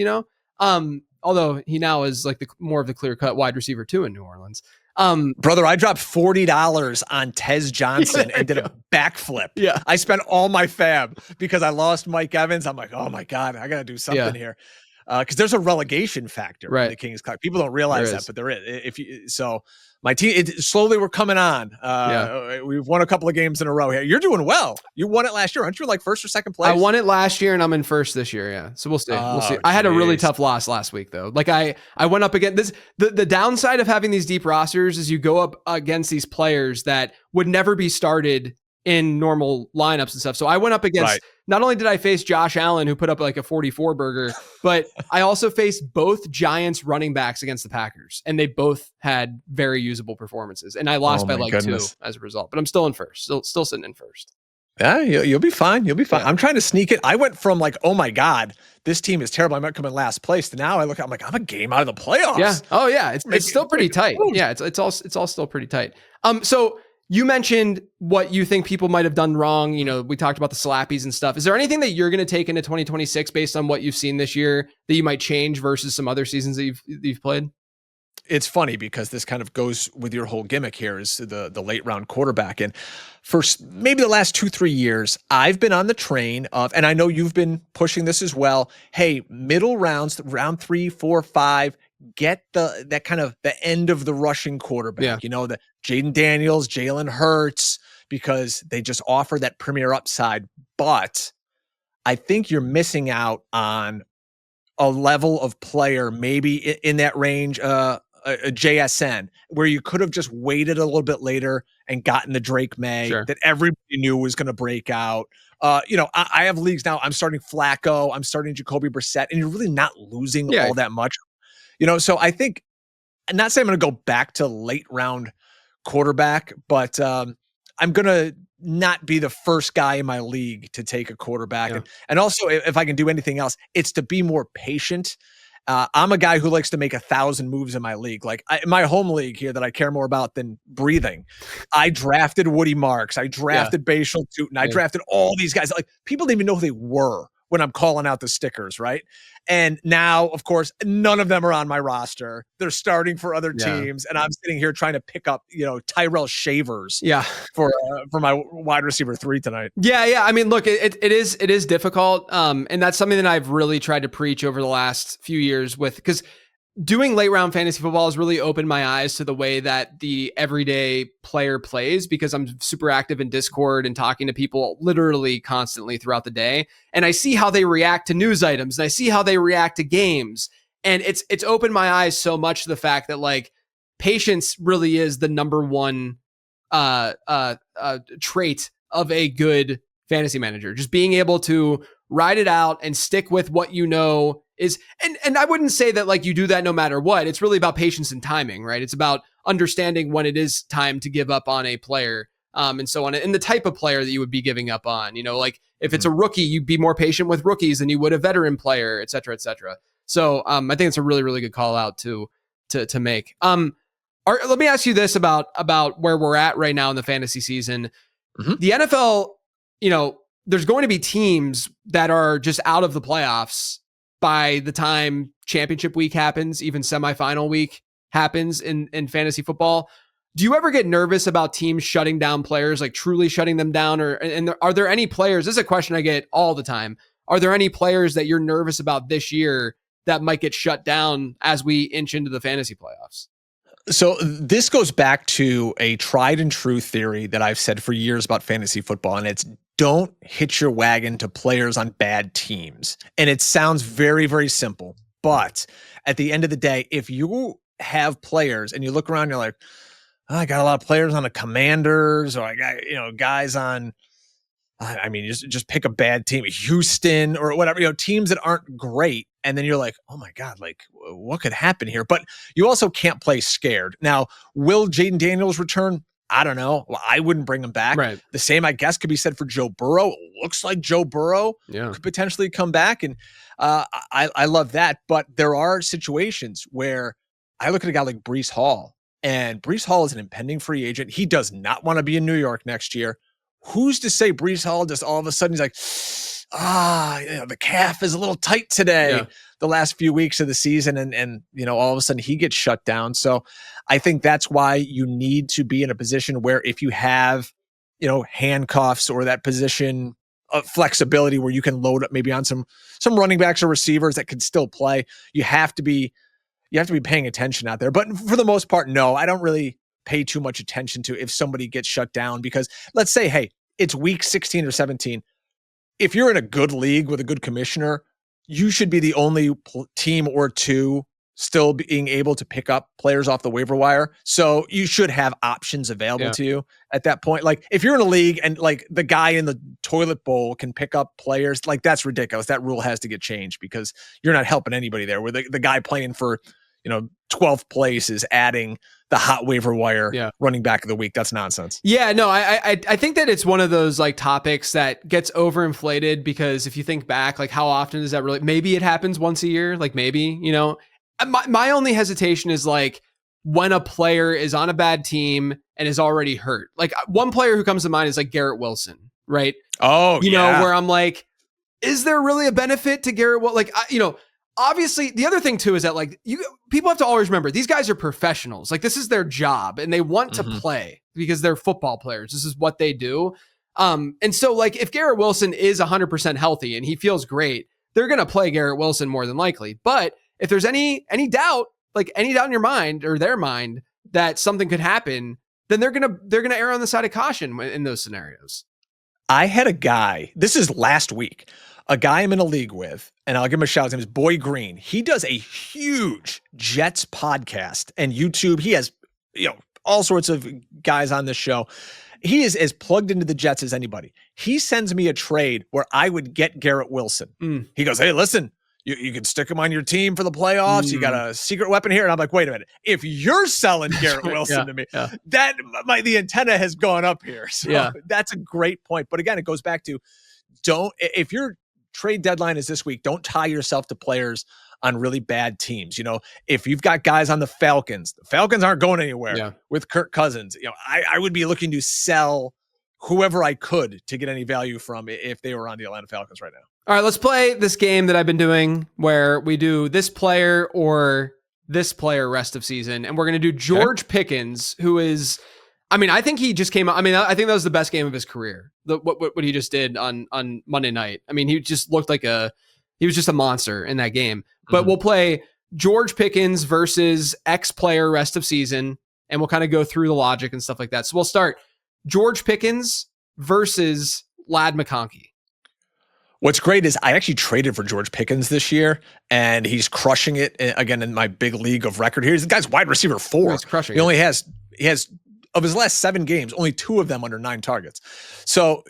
although he now is like more of the clear-cut wide receiver too in New Orleans. Brother, I dropped $40 on Tez Johnson and did a backflip. Yeah. I spent all my fab because I lost Mike Evans. I'm like, oh my God, I got to do something here. Because there's a relegation factor in the Kings Club. People don't realize that, but there is. So my team, slowly we're coming on. We've won a couple of games in a row here. You're doing well. You won it last year. Aren't you like first or second place? I won it last year and I'm in first this year. Yeah. So we'll see. We'll see. I had a really tough loss last week though. Like I went up against the downside of having these deep rosters is you go up against these players that would never be started in normal lineups and stuff. So I went up against, not only did I face Josh Allen, who put up like a 44 burger, but I also faced both Giants running backs against the Packers, and they both had very usable performances. And I lost by like 2 as a result, but I'm still in first, still sitting in first. Yeah, you'll be fine. You'll be fine. Yeah. I'm trying to sneak it. I went from like, oh my God, this team is terrible, I might come in last place, to now I'm like, I'm a game out of the playoffs. Yeah. Oh yeah. It's still pretty tight. Yeah. It's all still pretty tight. So you mentioned what you think people might have done wrong. We talked about the slappies and stuff. Is there anything that you're going to take into 2026 based on what you've seen this year that you might change versus some other seasons that you've played? It's funny because this kind of goes with your whole gimmick here is the late round quarterback. And for maybe the last 2-3 years, I've been on the train of, and I know you've been pushing this as well. Hey, middle rounds, round 3, 4, 5, get that kind of the end of the rushing quarterback, the Jaden Daniels, Jalen Hurts, because they just offer that premier upside. But I think you're missing out on a level of player, maybe in that range, a JSN, where you could have just waited a little bit later and gotten the Drake May that everybody knew was going to break out. I have leagues now. I'm starting Flacco. I'm starting Jacoby Brissett, and you're really not losing all that much. So I think, I'm not saying I'm going to go back to late round quarterback, but I'm going to not be the first guy in my league to take a quarterback. And also, if I can do anything else, it's to be more patient. I'm a guy who likes to make 1,000 moves in my league. Like in my home league here that I care more about than breathing. I drafted Woody Marks. I drafted Bashal Tootin. I drafted all these guys. Like people didn't even know who they were when I'm calling out the stickers, right? And now, of course, none of them are on my roster. They're starting for other teams, and I'm sitting here trying to pick up, Tyrell Shavers, for my wide receiver 3 tonight. Yeah. I mean, look, it is difficult, and that's something that I've really tried to preach over the last few years because doing late round fantasy football has really opened my eyes to the way that the everyday player plays, because I'm super active in Discord and talking to people literally constantly throughout the day. And I see how they react to news items, and I see how they react to games. And it's opened my eyes so much to the fact that like patience really is the number one trait of a good fantasy manager. Just being able to ride it out and stick with what is, and I wouldn't say that like you do that no matter what. It's really about patience and timing, right? It's about understanding when it is time to give up on a player, and so on, and the type of player that you would be giving up on. Like if it's a rookie, you'd be more patient with rookies than you would a veteran player, et cetera, et cetera. So I think it's a really, really good call out to make. Let me ask you this about where we're at right now in the fantasy season. The NFL, there's going to be teams that are just out of the playoffs by the time championship week happens, even semifinal week happens in fantasy football. Do you ever get nervous about teams shutting down players, like truly shutting them down? Are there any players? This is a question I get all the time. Are there any players that you're nervous about this year that might get shut down as we inch into the fantasy playoffs? So this goes back to a tried and true theory that I've said for years about fantasy football, and it's don't hitch your wagon to players on bad teams. And it sounds very, very simple, but at the end of the day, if you have players and you look around, you're like, oh, I got a lot of players on the Commanders, or I got, guys on, I mean, just pick a bad team, Houston or whatever, teams that aren't great. and then you're like, oh my God, like what could happen here? But you also can't play scared. Now, will Jaden Daniels return? I don't know. Well, I wouldn't bring him back. Right. The same, I guess, could be said for Joe Burrow. It looks like Joe Burrow could potentially come back. And I love that. But there are situations where I look at a guy like Breece Hall, and Breece Hall is an impending free agent. He does not want to be in New York next year. Who's to say Breece Hall just all of a sudden he's like, the calf is a little tight today, the last few weeks of the season. And, all of a sudden he gets shut down. So I think that's why you need to be in a position where if you have, handcuffs or that position of flexibility where you can load up maybe on some running backs or receivers that can still play, you have to be paying attention out there. But for the most part, no, I don't really pay too much attention to if somebody gets shut down, because let's say, hey, it's week 16 or 17. If you're in a good league with a good commissioner, you should be the only team or two still being able to pick up players off the waiver wire. So you should have options available to you at that point. Like if you're in a league and like the guy in the toilet bowl can pick up players, like that's ridiculous. That rule has to get changed because you're not helping anybody there. Where the guy playing for 12th place is adding the hot waiver wire running back of the week. That's nonsense. Yeah, no, I think that it's one of those like topics that gets overinflated, because if you think back, like how often does that really, maybe it happens once a year, like maybe, my only hesitation is like when a player is on a bad team and is already hurt. Like one player who comes to mind is like Garrett Wilson, right? Oh, where I'm like, is there really a benefit to Garrett Wilson? Like, obviously, the other thing too is that like people have to always remember these guys are professionals. Like this is their job, and they want to play because they're football players. This is what they do. And so like if Garrett Wilson is 100% healthy and he feels great, they're gonna play Garrett Wilson more than likely. But if there's any doubt, like any doubt in your mind or their mind that something could happen, then they're gonna err on the side of caution in those scenarios. I had a guy. This is last week. A guy I'm in a league with, and I'll give him a shout. His name is Boy Green. He does a huge Jets podcast and YouTube. He has, all sorts of guys on this show. He is as plugged into the Jets as anybody. He sends me a trade where I would get Garrett Wilson. He goes, hey, listen, you can stick him on your team for the playoffs. You got a secret weapon here. And I'm like, wait a minute. If you're selling Garrett Wilson to me, that the antenna has gone up here. So that's a great point. But again, it goes back to if your trade deadline is this week, don't tie yourself to players on really bad teams. If you've got guys on the Falcons aren't going anywhere with Kirk Cousins. I would be looking to sell whoever I could to get any value from if they were on the Atlanta Falcons right now. All right, let's play this game that I've been doing where we do this player or this player rest of season. And we're going to do George Pickens, who is, I think he just came out. I think that was the best game of his career. What he just did on Monday night. He just looked like he was just a monster in that game. But we'll play George Pickens versus X player rest of season, and we'll kind of go through the logic and stuff like that. So we'll start George Pickens versus Ladd McConkey. What's great is I actually traded for George Pickens this year, and he's crushing it again in my big league of record here. He's the guy's wide receiver 4. He's crushing he has of his last 7 games, only 2 of them under 9 targets. So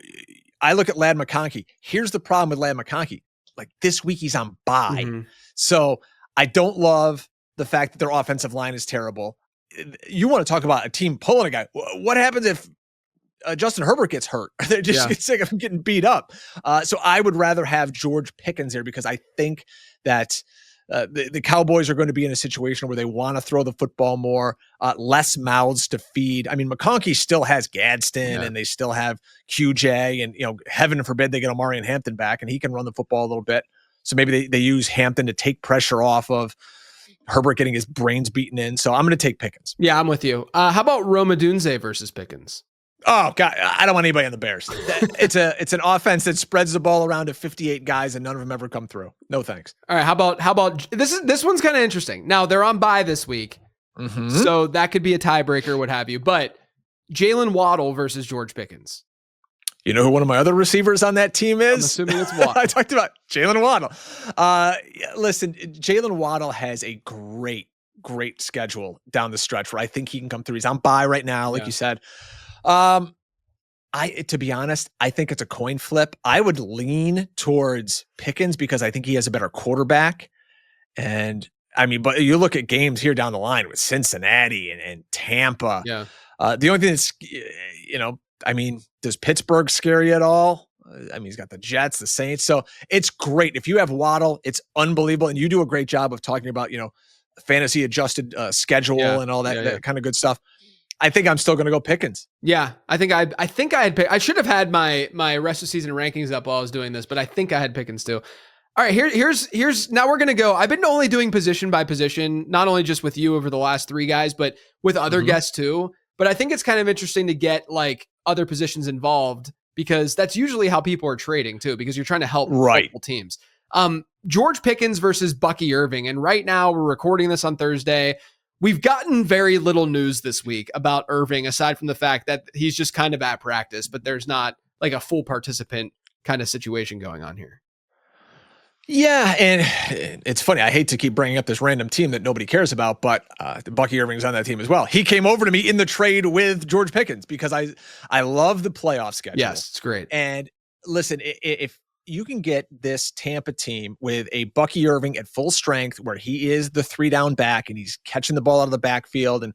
I look at Ladd McConkey. Here's the problem with Ladd McConkey. Like this week he's on bye. So I don't love the fact that their offensive line is terrible. You want to talk about a team pulling a guy. What happens if Justin Herbert gets hurt? They're just get sick of him getting beat up. So I would rather have George Pickens there because I think that the Cowboys are going to be in a situation where they want to throw the football more, less mouths to feed. McConkey still has Gadsden and they still have QJ, and heaven forbid they get Omari and Hampton back and he can run the football a little bit. So maybe they use Hampton to take pressure off of Herbert getting his brains beaten in. So I'm going to take Pickens. Yeah, I'm with you. How about Rome Odunze versus Pickens? Oh God, I don't want anybody on the Bears. It's an offense that spreads the ball around to 58 guys and none of them ever come through. No thanks. All right, how about this one's kind of interesting. Now they're on bye this week, so that could be a tiebreaker, what have you. But Jalen Waddle versus George Pickens. You know who one of my other receivers on that team is? I'm assuming it's Waddle. I talked about Jalen Waddle. Listen, Jalen Waddle has a great schedule down the stretch where I think he can come through. He's on bye right now, like you said. To be honest, I think it's a coin flip. I would lean towards Pickens because I think he has a better quarterback. And I mean, but you look at games here down the line with Cincinnati and Tampa. Yeah. The only thing that's, I mean, does Pittsburgh scare you at all? I mean, he's got the Jets, the Saints. So it's great. If you have Waddle, it's unbelievable. And you do a great job of talking about, fantasy adjusted schedule and all that kind of good stuff. I think I'm still going to go Pickens. Yeah, I think I should have had my rest of season rankings up while I was doing this, but I think I had Pickens too. All right, here's now we're going to go. I've been only doing position by position, not only just with you over the last 3 guys, but with other guests too. But I think it's kind of interesting to get like other positions involved because that's usually how people are trading too, because you're trying to help multiple teams. George Pickens versus Bucky Irving. And right now we're recording this on Thursday. We've gotten very little news this week about Irving, aside from the fact that he's just kind of at practice, but there's not like a full participant kind of situation going on here. Yeah, and it's funny. I hate to keep bringing up this random team that nobody cares about, but Bucky Irving's on that team as well. He came over to me in the trade with George Pickens because I love the playoff schedule. Yes, it's great. And listen, if you can get this Tampa team with a Bucky Irving at full strength where he is the 3-down back and he's catching the ball out of the backfield. And,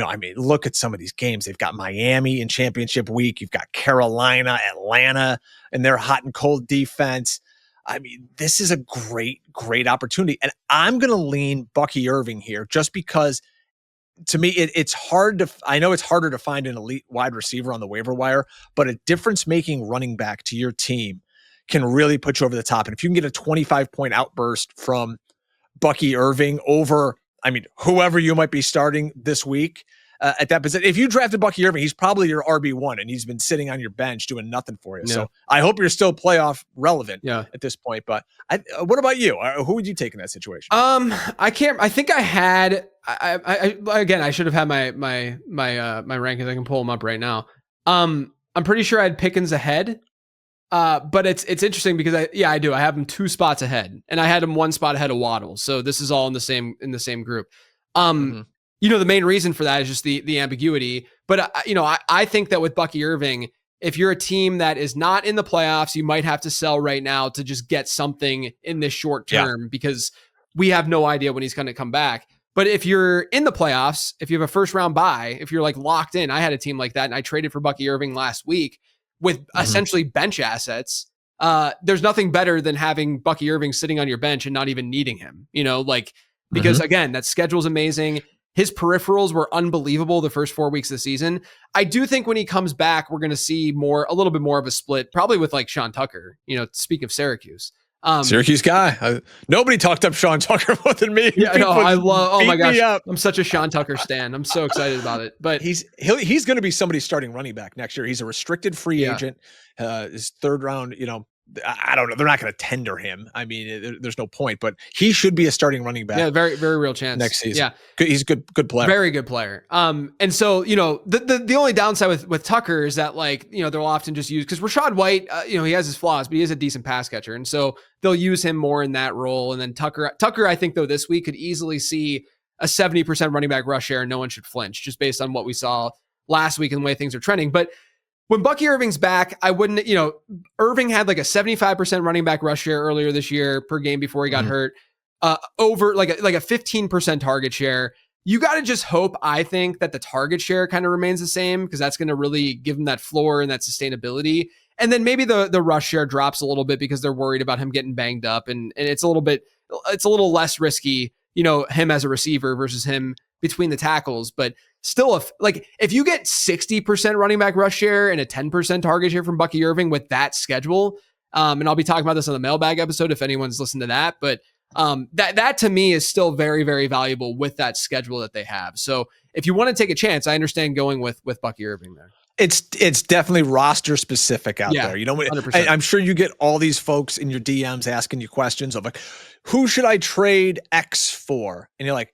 I mean, look at some of these games. They've got Miami in championship week. You've got Carolina, Atlanta, and their hot and cold defense. I mean, this is a great, great opportunity. And I'm going to lean Bucky Irving here just because to me, it's hard to, I know it's harder to find an elite wide receiver on the waiver wire, but a difference-making running back to your team can really put you over the top. And if you can get a 25-point outburst from Bucky Irving over, I mean, whoever you might be starting this week at that position, if you drafted Bucky Irving, he's probably your RB1 and he's been sitting on your bench doing nothing for you. Yeah. So I hope you're still playoff relevant at this point. But what about you? Who would you take in that situation? I think I had, again, I should have had my rankings. I can pull them up right now. I'm pretty sure I had Pickens ahead. But it's interesting because I do. I have him 2 spots ahead, and I had him 1 spot ahead of Waddle. So this is all in the same group. The main reason for that is just the ambiguity. But I think that with Bucky Irving, if you're a team that is not in the playoffs, you might have to sell right now to just get something in this short term because we have no idea when he's going to come back. But if you're in the playoffs, if you have a first round bye, if you're like locked in, I had a team like that, and I traded for Bucky Irving last week with essentially bench assets. There's nothing better than having Bucky Irving sitting on your bench and not even needing him, because again, that schedule's amazing. His peripherals were unbelievable the first 4 weeks of the season. I do think when he comes back, we're going to see a little bit more of a split, probably with like Sean Tucker, speak of Syracuse. Syracuse guy. Nobody talked up Sean Tucker more than me. Yeah, no, I love. Oh my gosh, I'm such a Sean Tucker stan. I'm so excited about it. But he's going to be somebody's starting running back next year. He's a restricted free agent. His 3rd round. I don't know. They're not going to tender him. I mean, there's no point. But he should be a starting running back. Yeah, very very real chance next season. Yeah, he's a good player. Very good player. And so the only downside with Tucker is that they'll often just use because Rachaad White, he has his flaws, but he is a decent pass catcher, and so they'll use him more in that role. And then Tucker, I think though this week could easily see a 70% running back rush share, and no one should flinch just based on what we saw last week and the way things are trending. But when Bucky Irving's back, I wouldn't, Irving had like a 75% running back rush share earlier this year per game before he got hurt, over like a 15% target share. You got to just hope, I think, that the target share kind of remains the same because that's going to really give him that floor and that sustainability. And then maybe the rush share drops a little bit because they're worried about him getting banged up. And it's a little less risky, him as a receiver versus him between the tackles. But still, if you get 60% running back rush share and a 10% target share from Bucky Irving with that schedule, and I'll be talking about this on the mailbag episode if anyone's listened to that, but that to me is still very, very valuable with that schedule that they have. So if you want to take a chance, I understand going with Bucky Irving there. It's definitely roster specific out there. 100%. I'm sure you get all these folks in your DMs asking you questions of like, who should I trade X for? And you're like,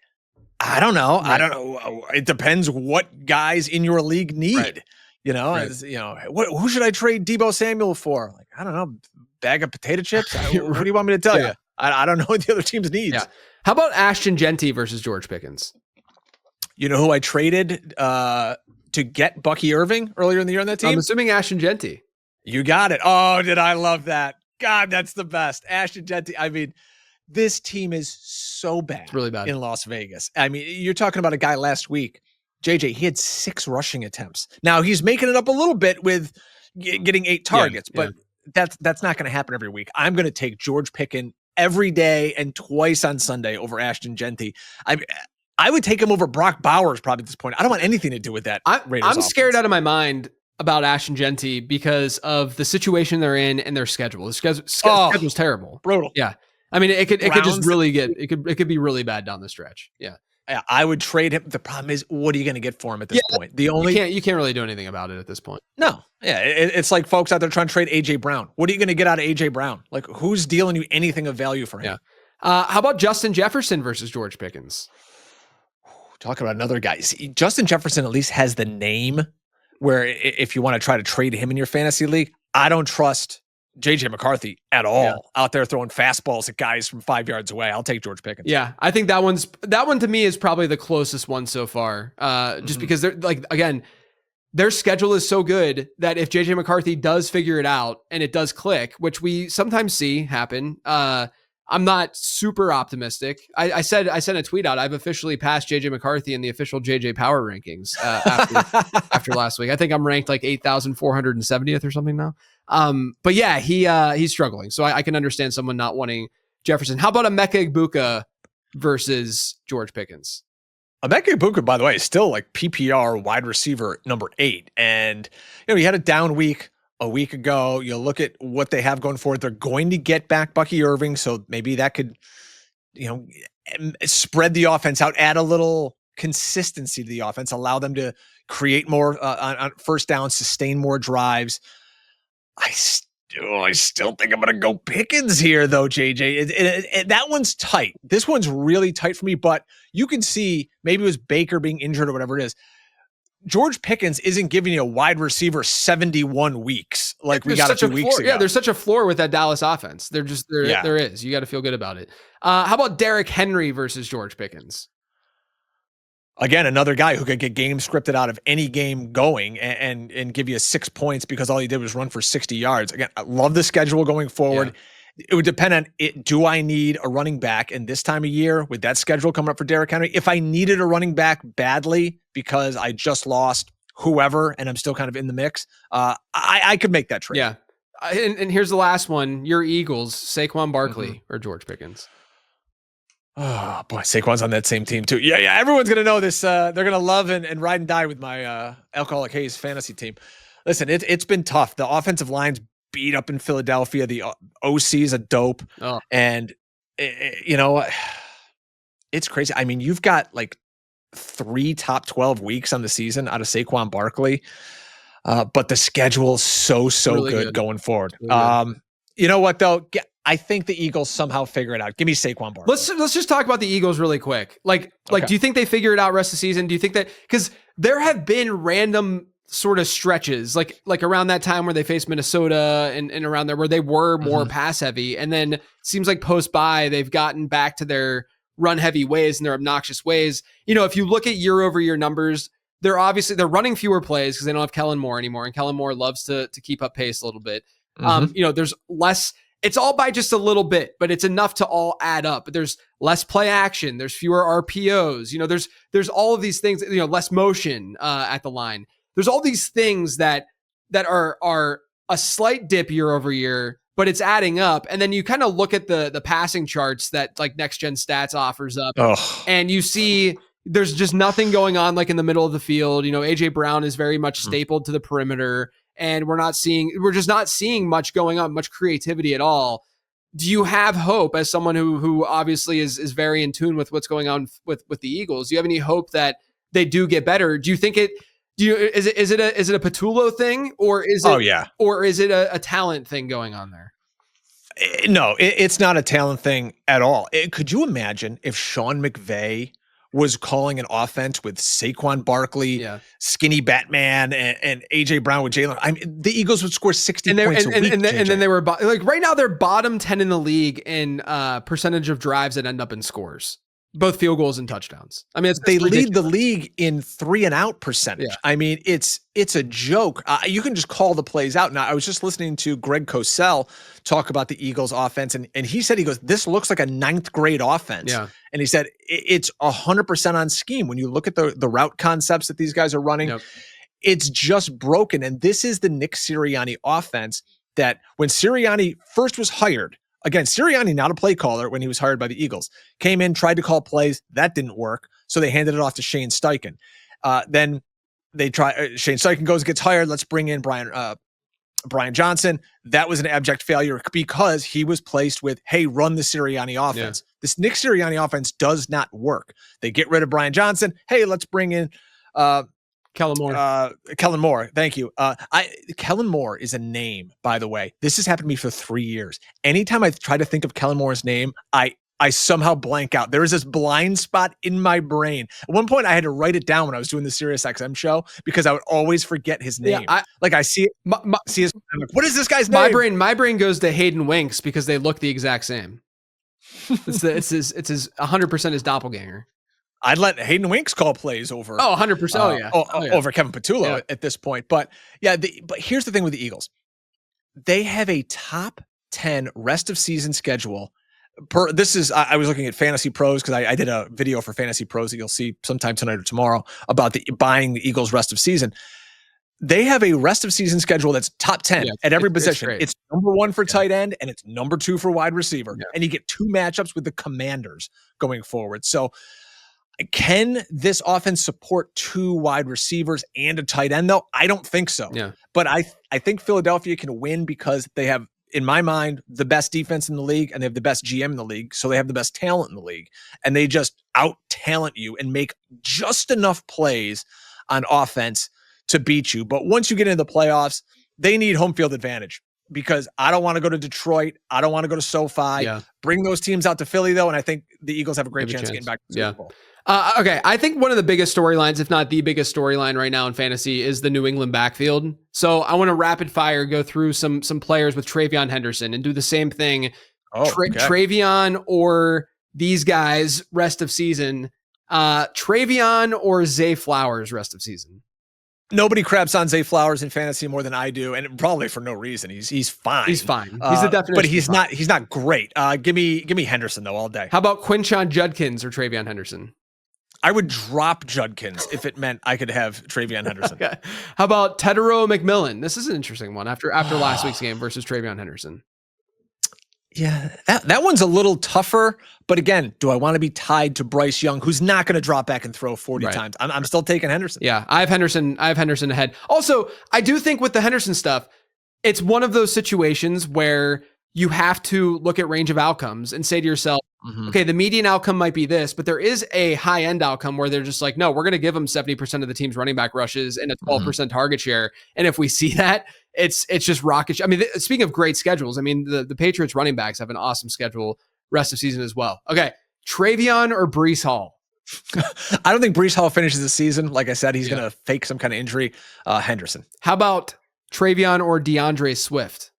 I don't know. Right. I don't know. It depends what guys in your league need. Right. Who should I trade Deebo Samuel for? Like, I don't know, bag of potato chips. What do you want me to tell you? I don't know what the other team's needs. Yeah. How about Ashton Genty versus George Pickens? You know who I traded to get Bucky Irving earlier in the year on that team? I'm assuming Ashton Genty. You got it. Oh, did I love that? God, that's the best. Ashton Genty. I mean, This team is so bad. It's really bad in Las Vegas. I mean, you're talking about a guy last week, JJ, he had 6 rushing attempts. Now he's making it up a little bit with getting 8 targets, but that's not going to happen every week. I'm going to take George Pickens every day and twice on Sunday over Ashton Genty. I would take him over Brock Bowers probably at this point. I don't want anything to do with that. I'm scared out of my mind about Ashton Genty because of the situation they're in and their schedule. The schedule's terrible. Brutal. Yeah. I mean, it could just really it could be really bad down the stretch. Yeah. I would trade him. The problem is, what are you going to get for him at this point? You can't really do anything about it at this point. No. Yeah. It's like folks out there trying to trade AJ Brown. What are you going to get out of AJ Brown? Like, who's dealing you anything of value for him? Yeah. How about Justin Jefferson versus George Pickens? Talk about another guy. See, Justin Jefferson at least has the name where if you want to try to trade him in your fantasy league, I don't trust JJ McCarthy at all out there throwing fastballs at guys from 5 yards away. I'll take George Pickens. Yeah, I think that one to me is probably the closest one so far. Just because they're like, again, their schedule is so good that if JJ McCarthy does figure it out and it does click, which we sometimes see happen, I'm not super optimistic. I sent a tweet out. I've officially passed JJ McCarthy in the official JJ Power rankings after last week. I think I'm ranked like 8,470th or something now. But yeah, he's struggling. So I can understand someone not wanting Jefferson. How about Emeka Egbuka versus George Pickens? Emeka Egbuka, by the way, is still like PPR wide receiver number 8. And, he had a down week a week ago. You look at what they have going forward. They're going to get back Bucky Irving. So maybe that could, spread the offense out, add a little consistency to the offense, allow them to create more on first down, sustain more drives. I still think I'm going to go Pickens here, though, JJ. That one's tight. This one's really tight for me, but you can see maybe it was Baker being injured or whatever it is. George Pickens isn't giving you a wide receiver 71 weeks like we got a few weeks ago. Yeah, there's such a floor with that Dallas offense. There is. You got to feel good about it. How about Derrick Henry versus George Pickens? Again, another guy who could get game scripted out of any game going and give you 6 points because all he did was run for 60 yards. Again, I love the schedule going forward. Yeah. It would depend on it. Do I need a running back in this time of year with that schedule coming up for Derrick Henry? If I needed a running back badly because I just lost whoever and I'm still kind of in the mix, I could make that trade. Yeah. And here's the last one. Your Eagles, Saquon Barkley or George Pickens? Oh boy, Saquon's on that same team too. Yeah. Everyone's going to know this. They're going to love and ride and die with my Alcoholic Haze fantasy team. Listen, it's been tough. The offensive line's beat up in Philadelphia. The OC is a dope. And it's crazy. I mean, you've got like 3 top 12 weeks on the season out of Saquon Barkley. But the schedule's so really good going forward. Really you know what though? I think the Eagles somehow figure it out. Give me Saquon Barkley. Let's just talk about the Eagles really quick. Like, do you think they figure it out rest of the season? Do you think that, because there have been random sort of stretches like around that time where they faced Minnesota and around there where they were more pass heavy. And then it seems like post bye, they've gotten back to their run heavy ways and their obnoxious ways. If you look at year over year numbers, they're running fewer plays because they don't have Kellen Moore anymore. And Kellen Moore loves to keep up pace a little bit. There's less, it's all by just a little bit, but it's enough to all add up. But there's less play action. There's fewer RPOs. There's all of these things, less motion at the line. There's all these things that are a slight dip year over year, but it's adding up. And then you kind of look at the passing charts that like Next Gen Stats offers up, and you see there's just nothing going on like in the middle of the field. AJ Brown is very much stapled to the perimeter, and we're just not seeing much going on, much creativity at all. Do you have hope, as someone who obviously is very in tune with what's going on with the Eagles? Do you have any hope that they do get better? Do you think is it a Patullo thing, or is it or is it a talent thing going on there? No, it's not a talent thing at all. Could you imagine if Sean McVay was calling an offense with Saquon Barkley, skinny Batman, and AJ Brown with Jalen? I mean, the Eagles would score 60 points a week. And then they were like right now they're bottom 10 in the league in percentage of drives that end up in scores. both field goals and touchdowns. I mean, They ridiculous. lead the league in 3-and-out percentage. Yeah. I mean, it's a joke. You can just call the plays out. Now, I was just listening to Greg Cosell talk about the Eagles offense, and he said, he goes, this looks like a 9th grade offense. Yeah. And he said, it's 100% on scheme. When you look at the route concepts that these guys are running, Yep. it's just broken. And this is the Nick Sirianni offense that when Sirianni first was hired, again, Sirianni, not a play caller when he was hired by the Eagles, came in, tried to call plays. That didn't work. So they handed it off to Shane Steichen. Then they try, Shane Steichen gets hired. Let's bring in Brian Johnson. That was an abject failure because he was placed with, hey, run the Sirianni offense. Yeah. This Nick Sirianni offense does not work. They get rid of Brian Johnson. Hey, let's bring in Kellen Moore. Kellen Moore. Thank you. Kellen Moore is a name, by the way. This has happened to me for 3 years. Anytime I try to think of Kellen Moore's name, I somehow blank out. There is this blind spot in my brain. At one point, I had to write it down when I was doing the Sirius XM show because I would always forget his name. Yeah, I see it. See his. I'm like, what is this guy's name? My brain goes to Hayden Winks because they look the exact same. It's his 100% his doppelganger. I'd let Hayden Winks call plays over. 100%. Over Kevin Patullo at this point. But yeah, but here's the thing with the Eagles. They have a top 10 rest of season schedule. I was looking at Fantasy Pros because I did a video for Fantasy Pros that you'll see sometime tonight or tomorrow about buying the Eagles rest of season. They have a rest of season schedule that's top 10 at every position. It's number 1 for tight end and it's number 2 for wide receiver. Yeah. And you get 2 matchups with the Commanders going forward. So can this offense support 2 wide receivers and a tight end, though? I don't think so. Yeah. But I think Philadelphia can win because they have, in my mind, the best defense in the league and they have the best GM in the league. So they have the best talent in the league. And they just out-talent you and make just enough plays on offense to beat you. But once you get into the playoffs, they need home field advantage because I don't want to go to Detroit. I don't want to go to SoFi. Yeah. Bring those teams out to Philly, though, and I think the Eagles have a great chance of getting back to the Super Bowl. Okay, I think one of the biggest storylines, if not the biggest storyline right now in fantasy, is the New England backfield. So I want to rapid fire go through some players with TreVeyon Henderson and do the same thing. TreVeyon or these guys rest of season. TreVeyon or Zay Flowers rest of season. Nobody craps on Zay Flowers in fantasy more than I do, and probably for no reason. He's fine. He's fine. He's the definition. But he's not great. Give me Henderson though all day. How about Quinshon Judkins or TreVeyon Henderson? I would drop Judkins if it meant I could have TreVeyon Henderson. Okay. How about Tedero McMillan? This is an interesting one after last week's game versus TreVeyon Henderson. Yeah, that one's a little tougher. But again, do I want to be tied to Bryce Young, who's not going to drop back and throw 40 times? I'm still taking Henderson. Yeah, I have Henderson ahead. Also, I do think with the Henderson stuff, it's one of those situations where you have to look at range of outcomes and say to yourself, okay, the median outcome might be this, but there is a high end outcome where they're just like, no, we're going to give them 70% of the team's running back rushes and a 12% target share. And if we see that, it's just rocket. I mean, speaking of great schedules, I mean, the Patriots running backs have an awesome schedule rest of season as well. Okay. TreVeyon or Breece Hall? I don't think Breece Hall finishes the season. Like I said, he's going to fake some kind of injury. Henderson. How about TreVeyon or DeAndre Swift?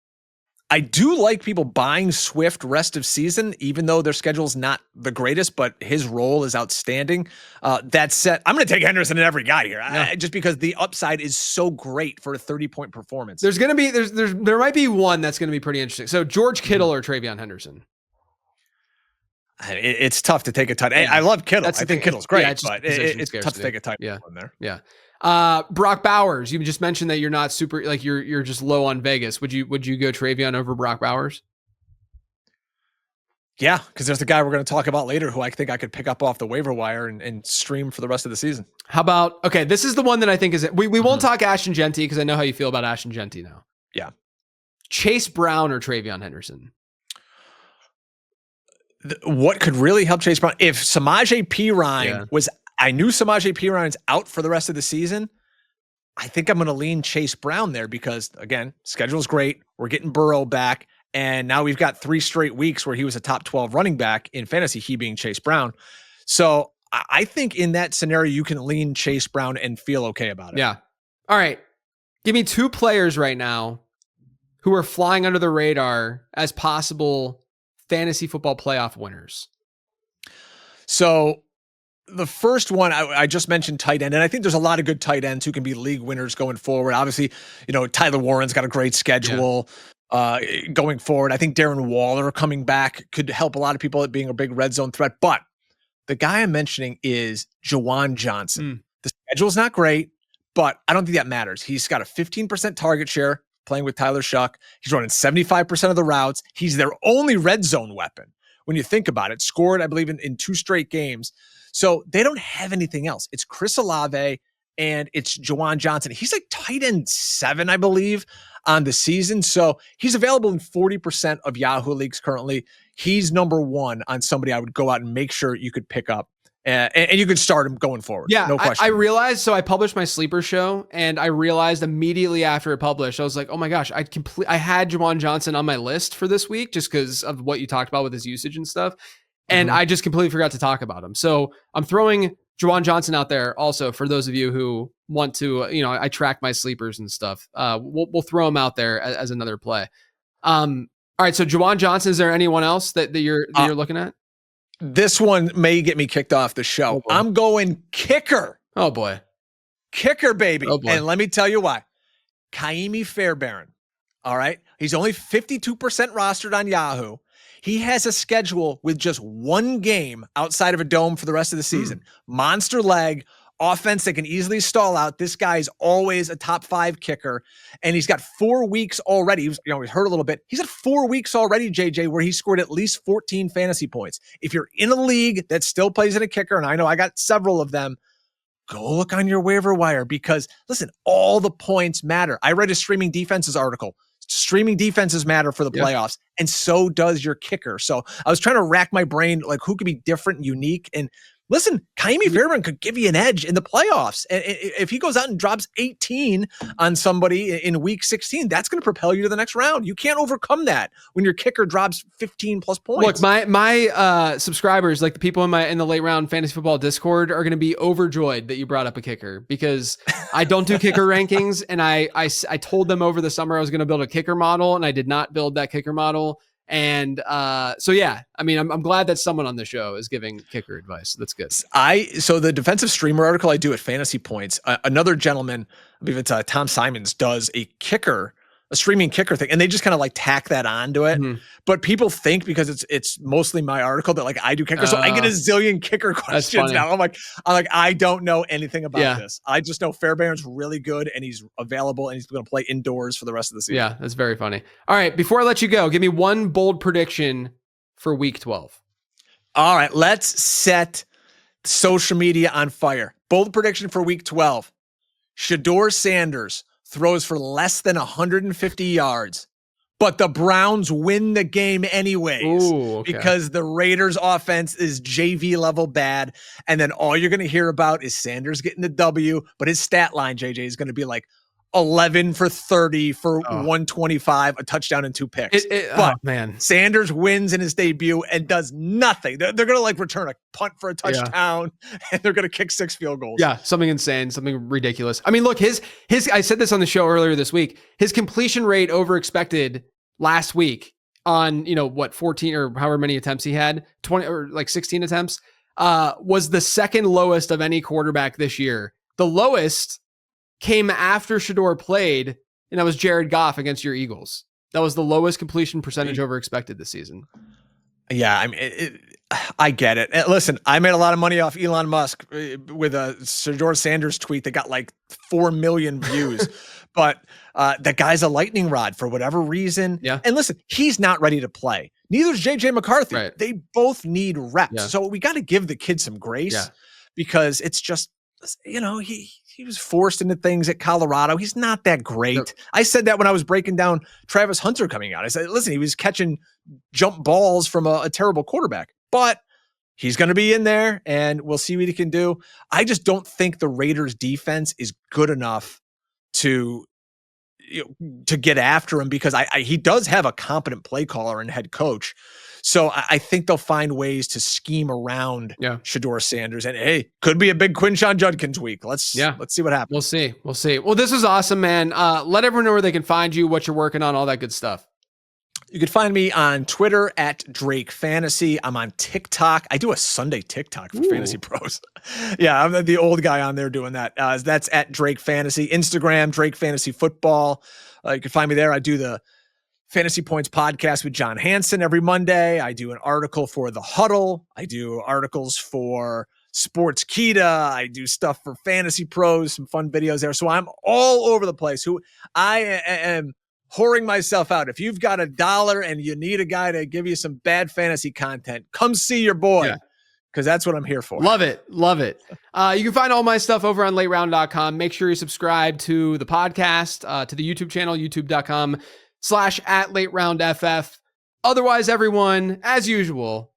I do like people buying Swift rest of season, even though their schedule is not the greatest, but his role is outstanding. That said, I'm going to take Henderson in every guy here, just because the upside is so great for a 30-point performance. There might be one that's going to be pretty interesting. So George Kittle or TreVeyon Henderson? It's tough to take a tight end. I love Kittle. I think Kittle's great, but it's tough to take a tight end there. Yeah. Brock Bowers, you just mentioned that you're not super, like you're just low on Vegas. Would you go TreVeyon over Brock Bowers? Yeah, because there's the guy we're going to talk about later who I think I could pick up off the waiver wire and stream for the rest of the season. How about, okay, this is the one that I think is, we won't talk Ashton Genty because I know how you feel about Ashton Genty now. Yeah. Chase Brown or TreVeyon Henderson? What could really help Chase Brown? If Samaje Perine I knew Samaje Perine's out for the rest of the season. I think I'm going to lean Chase Brown there because, again, schedule's great. We're getting Burrow back. And now we've got 3 straight weeks where he was a top 12 running back in fantasy, he being Chase Brown. So I think in that scenario, you can lean Chase Brown and feel okay about it. Yeah. All right. Give me 2 players right now who are flying under the radar as possible fantasy football playoff winners. So the first one I just mentioned tight end, and I think there's a lot of good tight ends who can be league winners going forward. Obviously, Tyler Warren's got a great schedule going forward. I think Darren Waller coming back could help a lot of people at being a big red zone threat. But the guy I'm mentioning is Juwan Johnson. The schedule's not great, but I don't think that matters. He's got a 15% target share playing with Tyler Shuck. He's running 75% of the routes. He's their only red zone weapon. When you think about it, scored, I believe, in 2 straight games. So they don't have anything else. It's Chris Olave and it's Juwan Johnson. He's like tight end 7, I believe, on the season. So he's available in 40% of Yahoo leagues currently. He's number 1 on somebody I would go out and make sure you could pick up. And you could start him going forward. Yeah, no question. I realized, so I published my sleeper show, and I realized immediately after it published, I was like, oh my gosh, I had Juwan Johnson on my list for this week just because of what you talked about with his usage and stuff. And I just completely forgot to talk about him. So I'm throwing Juwan Johnson out there also for those of you who want to, I track my sleepers and stuff. We'll throw him out there as another play. All right. So Juwan Johnson, is there anyone else that you're looking at? This one may get me kicked off the show. I'm going kicker. Oh boy. Kicker, baby. Oh boy. And let me tell you why. Kaimi Fairbairn. All right. He's only 52% rostered on Yahoo. He has a schedule with just 1 game outside of a dome for the rest of the season. Monster leg, offense that can easily stall out. This guy's always a top 5 kicker. And he's got 4 weeks already. He's hurt a little bit. He's had 4 weeks already, JJ, where he scored at least 14 fantasy points. If you're in a league that still plays in a kicker, and I know I got several of them, go look on your waiver wire because, listen, all the points matter. I read a streaming defenses article. Streaming defenses matter for the playoffs, and so does your kicker. So I was trying to rack my brain, like who could be different and unique. And listen, Kaimi Fairbairn could give you an edge in the playoffs. And if he goes out and drops 18 on somebody in week 16, that's going to propel you to the next round. You can't overcome that when your kicker drops 15 plus points. Look, my subscribers, like the people in the late round fantasy football Discord, are going to be overjoyed that you brought up a kicker because I don't do kicker rankings. And I told them over the summer I was going to build a kicker model, and I did not build that kicker model. And so yeah, I mean, I'm glad that someone on the show is giving kicker advice. That's good. So the defensive streamer article I do at Fantasy Points, another gentleman, I believe it's Tom Simons, does a streaming kicker thing, and they just kind of like tack that onto it. But people think because it's mostly my article that like I do kicker, so I get a zillion kicker questions now. I'm like I don't know anything about this. I just know Fairbairn's really good and he's available and he's going to play indoors for the rest of the season. Yeah, that's very funny. All right, before I let you go, give me one bold prediction for Week 12. All right, let's set social media on fire. Bold prediction for Week 12: Shedeur Sanders throws for less than 150 yards, but the Browns win the game anyways. Because the Raiders offense is JV level bad. And then all you're going to hear about is Sanders getting the W, but his stat line, JJ, is going to be like 11 for 30 for 125, a touchdown and 2 picks. Man, Sanders wins in his debut and does nothing. They're going to like return a punt for a touchdown and they're going to kick 6 field goals. Yeah, something insane, something ridiculous. I mean, look, his I said this on the show earlier this week. His completion rate over expected last week on, 14 or however many attempts he had, 20 or like 16 attempts, was the second lowest of any quarterback this year. The lowest came after Shedeur played, and that was Jared Goff against your Eagles. That was the lowest completion percentage over expected this season. Yeah, I mean, I get it. Listen, I made a lot of money off Elon Musk with a Shedeur Sanders tweet that got like 4 million views. But that guy's a lightning rod for whatever reason. Yeah. And listen, he's not ready to play. Neither is JJ McCarthy. Right. They both need reps. Yeah. So we got to give the kid some grace because it's just, he was forced into things at Colorado. He's not that great. Nope. I said that when I was breaking down Travis Hunter coming out. I said, listen, he was catching jump balls from a terrible quarterback, but he's going to be in there and we'll see what he can do. I just don't think the Raiders defense is good enough to get after him because he does have a competent play caller and head coach. So I think they'll find ways to scheme around Shedeur Sanders. And hey, could be a big Quinshon Judkins week. Let's see what happens. We'll see. Well, this was awesome, man. Let everyone know where they can find you, what you're working on, all that good stuff. You can find me on Twitter at Drake Fantasy. I'm on TikTok. I do a Sunday TikTok for Fantasy Pros. Yeah, I'm the old guy on there doing that. That's at Drake Fantasy. Instagram, Drake Fantasy Football. You can find me there. I do the Fantasy Points podcast with John Hansen every Monday. I do an article for The Huddle. I do articles for Sports Kita. I do stuff for Fantasy Pros, some fun videos there. So I'm all over the place. I am whoring myself out. If you've got $1 and you need a guy to give you some bad fantasy content, come see your boy, because that's what I'm here for. Love it. Love it. You can find all my stuff over on lateround.com. Make sure you subscribe to the podcast, to the YouTube channel, youtube.com/@lateroundff. Otherwise, everyone, as usual,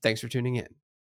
thanks for tuning in.